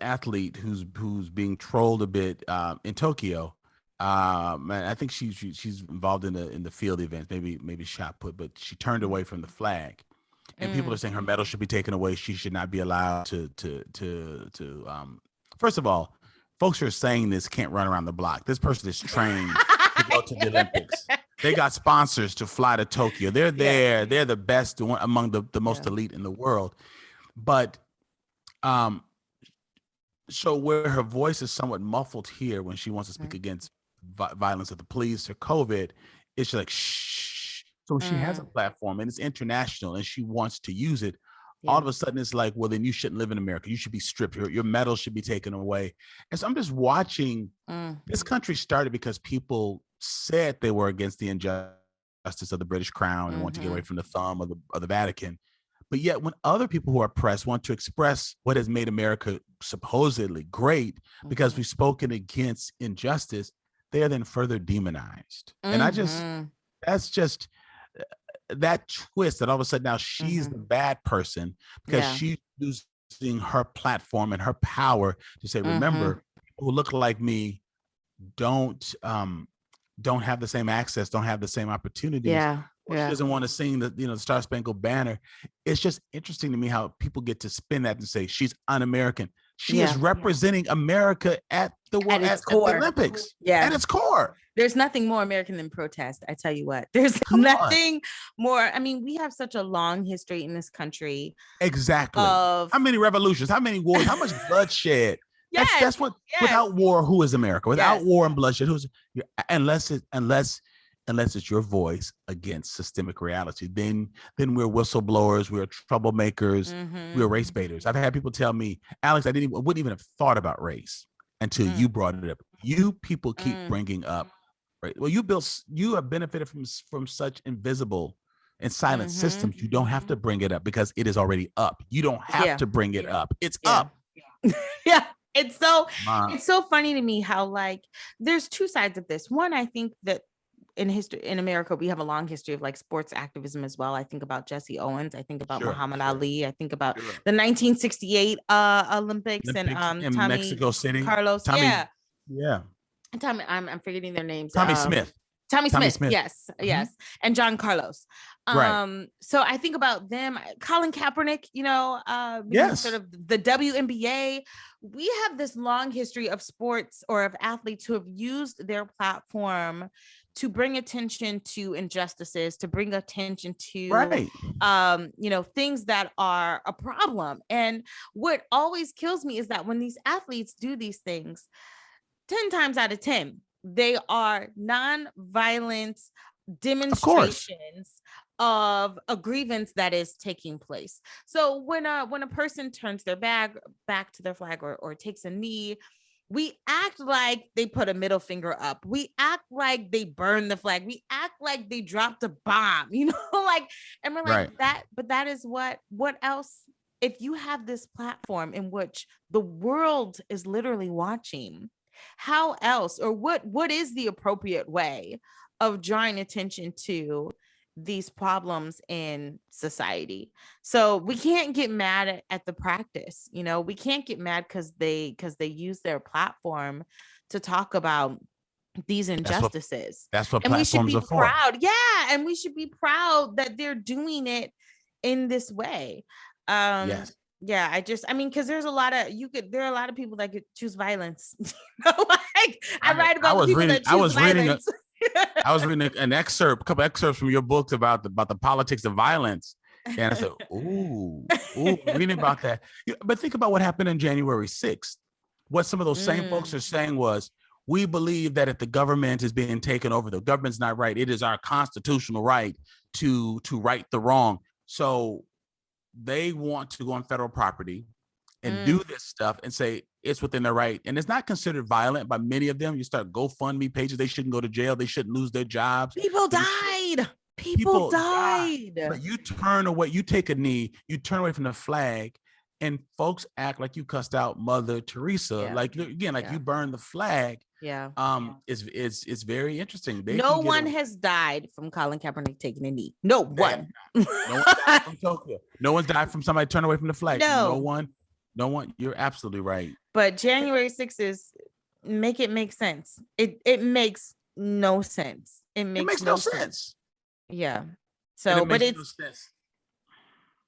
athlete who's being trolled a bit in Tokyo. And I think she's involved in the field events, maybe shot put, but she turned away from the flag, and people are saying her medal should be taken away. She should not be allowed to. First of all, folks who are saying this can't run around the block. This person is trained to go to the Olympics. They got sponsors to fly to Tokyo. They're there. Yeah. They're the best among the most elite in the world. But so where her voice is somewhat muffled here when she wants to speak against violence of the police or COVID, it's like, shh. So she has a platform and it's international and she wants to use it. Yeah. All of a sudden it's like, well, then you shouldn't live in America. You should be stripped. Your medal should be taken away. And so I'm just watching. This country started because people said they were against the injustice of the British crown and want to get away from the thumb of the Vatican. But yet when other people who are oppressed want to express what has made America supposedly great because we've spoken against injustice, they are then further demonized. And that's just that twist that all of a sudden now she's the bad person because she's using her platform and her power to say, remember, people who look like me don't have the same access, don't have the same opportunities. She doesn't want to sing the Star Spangled Banner. It's just interesting to me how people get to spin that and say she's un-American. She is representing America at the Olympics. At its core. There's nothing more American than protest. I tell you what, there's nothing more. I mean, we have such a long history in this country. Exactly. How many revolutions? How many wars? How much bloodshed? That's what. Without war, who is America? Without war and bloodshed, unless it's your voice against systemic reality, then we're whistleblowers, we're troublemakers, we're race baiters. I've had people tell me, Alex, I wouldn't even have thought about race until you brought it up. You people keep bringing up, right? Well, you have benefited from such invisible and silent systems. You don't have to bring it up because it is already up. You don't have to bring it up. It's up. It's so funny to me how there's two sides of this. One, I think that in America, we have a long history of sports activism as well. I think about Jesse Owens. I think about Muhammad Ali. I think about the 1968 Olympics and in Tommy Mexico City. Carlos. Tommy, Tommy, I'm forgetting their names. Tommy Smith. Tommy Smith. Yes. And John Carlos. So I think about them, Colin Kaepernick, sort of the WNBA. We have this long history of sports or of athletes who have used their platform to bring attention to injustices, to bring attention to, things that are a problem. And what always kills me is that when these athletes do these things, 10 times out of 10, they are non-violent demonstrations of a grievance that is taking place. So when a person turns their back to their flag or takes a knee, we act like they put a middle finger up. We act like they burned the flag. We act like they dropped a bomb, and we're like that. But that is what else? If you have this platform in which the world is literally watching, how else, or what is the appropriate way of drawing attention to these problems in society? So we can't get mad at the practice. We can't get mad because they use their platform to talk about these injustices. That's what and we should be platforms are for. Proud. And we should be proud that they're doing it in this way. Because there's a lot of people that could choose violence. I write about people that choose violence. I was reading a couple excerpts from your books about the politics of violence. And I said, ooh, reading about that. But think about what happened on January 6th. What some of those same folks are saying was, we believe that if the government is being taken over, the government's not right. It is our constitutional right to right the wrong. So they want to go on federal property and do this stuff and say it's within their right. And it's not considered violent by many of them. You start GoFundMe pages. They shouldn't go to jail. They shouldn't lose their jobs. People died. People died. But you turn away, you take a knee, you turn away from the flag, and folks act like you cussed out Mother Teresa. You burned the flag. It's very interesting. No one has died from Colin Kaepernick taking a knee. No one. No one died from Tokyo. No one's died from somebody turning away from the flag. No one. You're absolutely right. But January 6th is make it make sense. It makes no sense. It makes no sense. Yeah. So, but it's no sense.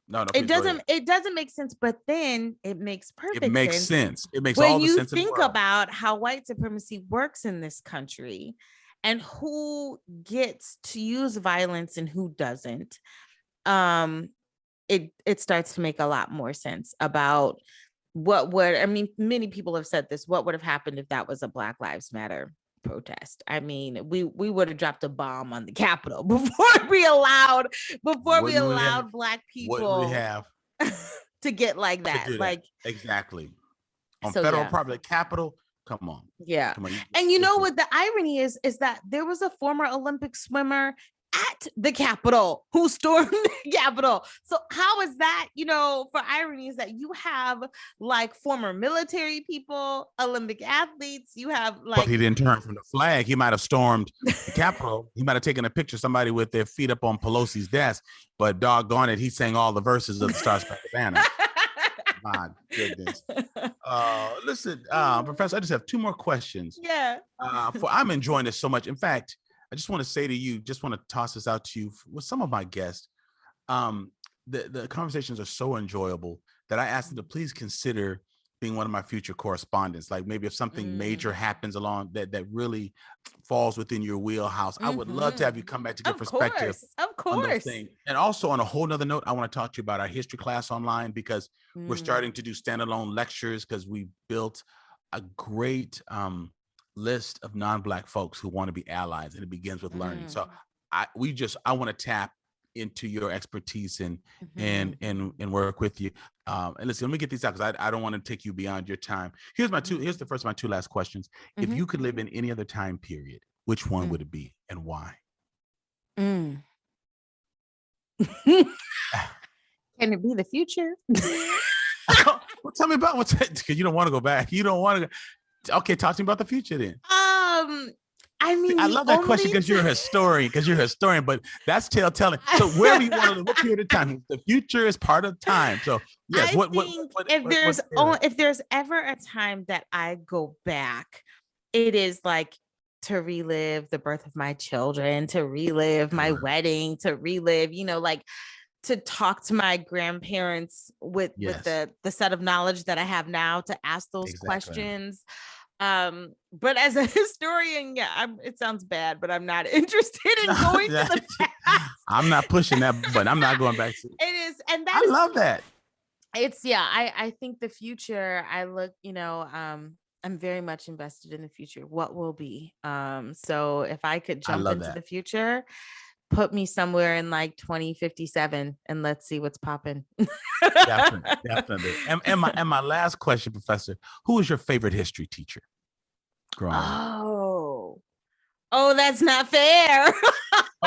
No, it doesn't make sense, but then it makes perfect sense. It makes sense. It makes when all the sense in the world. When you think about how white supremacy works in this country and who gets to use violence and who doesn't, it starts to make a lot more sense about many people have said this, what would have happened if that was a Black Lives Matter protest? I mean, we would have dropped a bomb on the Capitol before we allowed Black people to get like that. Exactly. On federal property, Capitol. Come on. Yeah. And you know what the irony is that there was a former Olympic swimmer at the Capitol, who stormed the Capitol. So how is that, for irony, is that you have like former military people, Olympic athletes, you have But like, he didn't turn from the flag. He might have stormed the Capitol. He might have taken a picture of somebody with their feet up on Pelosi's desk, but doggone it, he sang all the verses of the Star Spangled Banner. My goodness. Listen, Professor, I just have two more questions. yeah. I'm enjoying this so much. In fact, I just want to say to you, just want to toss this out to you with some of my guests. The conversations are so enjoyable that I asked them to please consider being one of my future correspondents. Like maybe if something major happens along that really falls within your wheelhouse, I would love to have you come back to get perspective Of on those course. things. And also on a whole nother note, I want to talk to you about our history class online, because we're starting to do standalone lectures, because we built a great list of non-Black folks who want to be allies, and it begins with learning. So I want to tap into your expertise and work with you. And listen, let me get these out, because I don't want to take you beyond your time. Here's the first of my two last questions. If you could live in any other time period, which one would it be and why? Can it be the future? Well, tell me about because you don't want to go back. You don't want to go. Okay, talk to me about the future then. I mean, I love that question because you're a historian, but that's telltale. So wherever you want to live, what period of time? The future is part of time. So yes, if there's ever a time that I go back, it is like to relive the birth of my children, to relive my wedding, to relive, like to talk to my grandparents with the set of knowledge that I have now, to ask those questions. But as a historian, it sounds bad, but I'm not interested in going to the past. I'm not pushing that, but I'm not going back to it. Is, and I love that. It's I think the future, I look, I'm very much invested in the future. What will be? So if I could jump into the future, put me somewhere in like 2057 and let's see what's popping. Definitely. And my last question, Professor, who was your favorite history teacher growing up? Oh, that's not fair.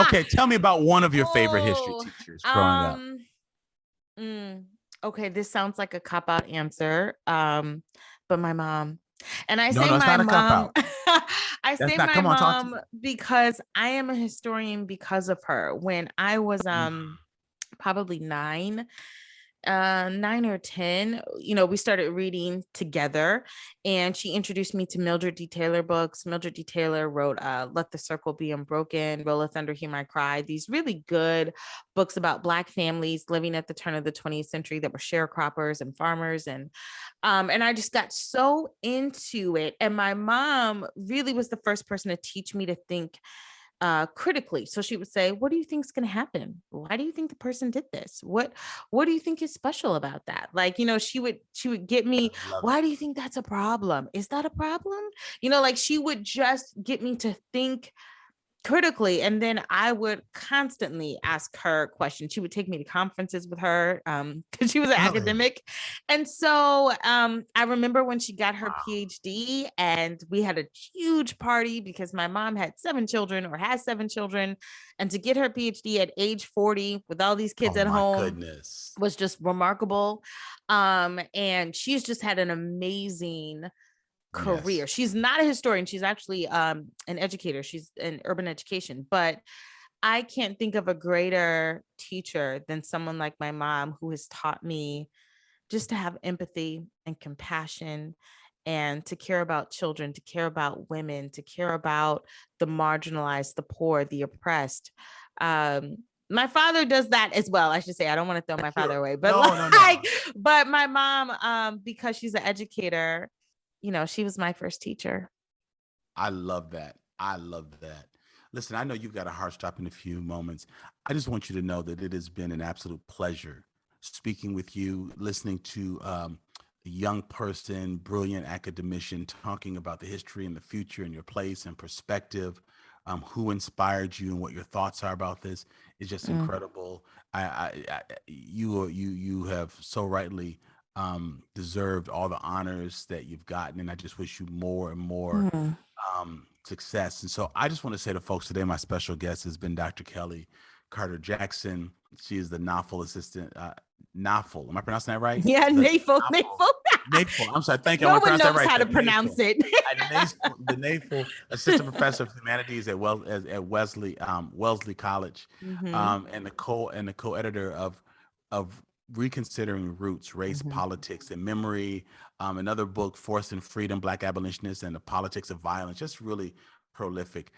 Okay, tell me about one of your favorite history teachers growing up. Okay, this sounds like a cop-out answer, but my mom. And I No, say it's my not a mom. I That's say not- my come on, talk to mom because I am a historian because of her. When I was probably 9 or 10, we started reading together, and she introduced me to Mildred D. Taylor books. Mildred D. Taylor wrote Let the Circle Be Unbroken, Roll of Thunder, Hear My Cry, these really good books about Black families living at the turn of the 20th century that were sharecroppers and farmers, and I just got so into it. And my mom really was the first person to teach me to think critically. So she would say, what do you think is going to happen? Why do you think the person did this? What do you think is special about that? Like, she would get me, why do you think that's a problem? Is that a problem? Like she would just get me to think critically, and then I would constantly ask her questions. She would take me to conferences with her because she was an academic. And so I remember when she got her Ph.D. and we had a huge party because my mom had 7 children or has 7 children, and to get her Ph.D. at age 40 with all these kids at home was just remarkable. And she's just had an amazing career. Yes. She's not a historian. She's actually an educator. She's in urban education, but I can't think of a greater teacher than someone like my mom, who has taught me just to have empathy and compassion and to care about children, to care about women, to care about the marginalized, the poor, the oppressed. My father does that as well. I should say, I don't want to throw my father away, but but my mom, because she's an educator, she was my first teacher. I love that. Listen, I know you've got a hard stop in a few moments. I just want you to know that it has been an absolute pleasure speaking with you, listening to a young person, brilliant academician, talking about the history and the future and your place and perspective, who inspired you and what your thoughts are about this is just incredible. You have so rightly deserved all the honors that you've gotten, and I just wish you more and more success. And so I just want to say to folks today, my special guest has been Dr. Kellie Carter Jackson. She is the NAFL assistant. NAFL, am I pronouncing that right? Yeah, NAFL. NAFL. I'm sorry. Thank you. No one knows right. how to pronounce it. The NAFL assistant professor of humanities at Wellesley College, and the co-editor of Reconsidering Roots, Race, Politics, and Memory, another book, Force and Freedom, Black Abolitionists and the Politics of Violence, just really prolific.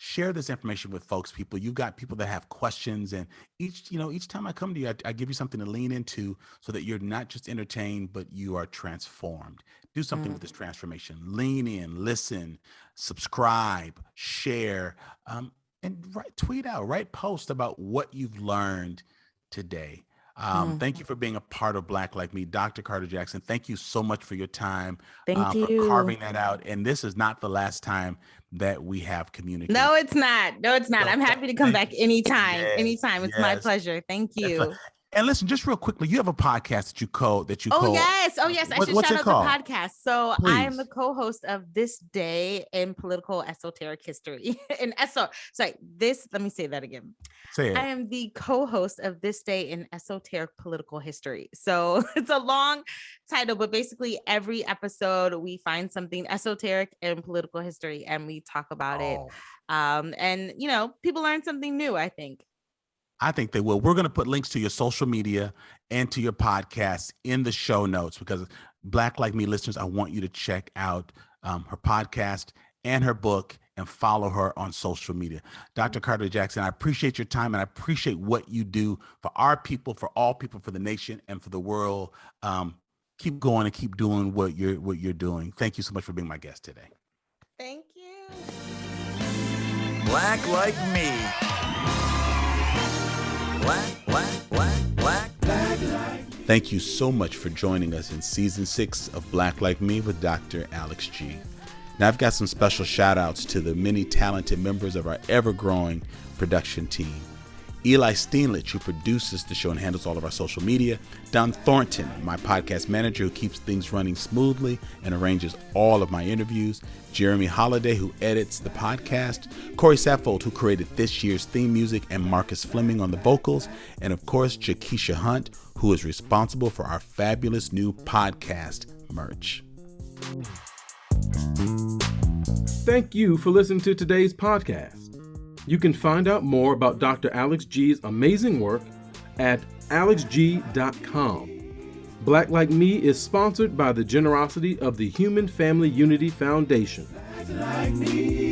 Share this information with folks, people. You've got people that have questions, and each time I come to you, I give you something to lean into so that you're not just entertained, but you are transformed. Do something with this transformation. Lean in, listen, subscribe, share, and tweet out, write posts about what you've learned today. Thank you for being a part of Black Like Me. Dr. Carter Jackson, thank you so much for your time, Thank you for carving that out. And this is not the last time that we have communicated. No, it's not. So, I'm happy to come back anytime. Yes, anytime. It's my pleasure. Thank you. And listen, just real quickly, you have a podcast that you co. Oh yes. I should what's shout it out called? the podcast. So Please. I am the co-host of This Day in Political Esoteric History. Let me say that again. Say it. I am the co-host of This Day in Esoteric Political History. So it's a long title, but basically every episode we find something esoteric in political history and we talk about it. And people learn something new, I think. I think they will. We're going to put links to your social media and to your podcast in the show notes, because Black Like Me listeners, I want you to check out her podcast and her book and follow her on social media. Dr. Carter Jackson, I appreciate your time and I appreciate what you do for our people, for all people, for the nation and for the world. Keep going and keep doing what you're doing. Thank you so much for being my guest today. Thank you. Black Like Me. Black. Thank you so much for joining us in season 6 of Black Like Me with Dr. Alex G. Now, I've got some special shout outs to the many talented members of our ever-growing production team. Eli Steenlich, who produces the show and handles all of our social media. Don Thornton, my podcast manager, who keeps things running smoothly and arranges all of my interviews. Jeremy Holliday, who edits the podcast. Corey Saffold, who created this year's theme music, and Marcus Fleming on the vocals. And of course, Jakisha Hunt, who is responsible for our fabulous new podcast merch. Thank you for listening to today's podcast. You can find out more about Dr. Alex G's amazing work at alexg.com. Black Like Me is sponsored by the generosity of the Human Family Unity Foundation. Like me.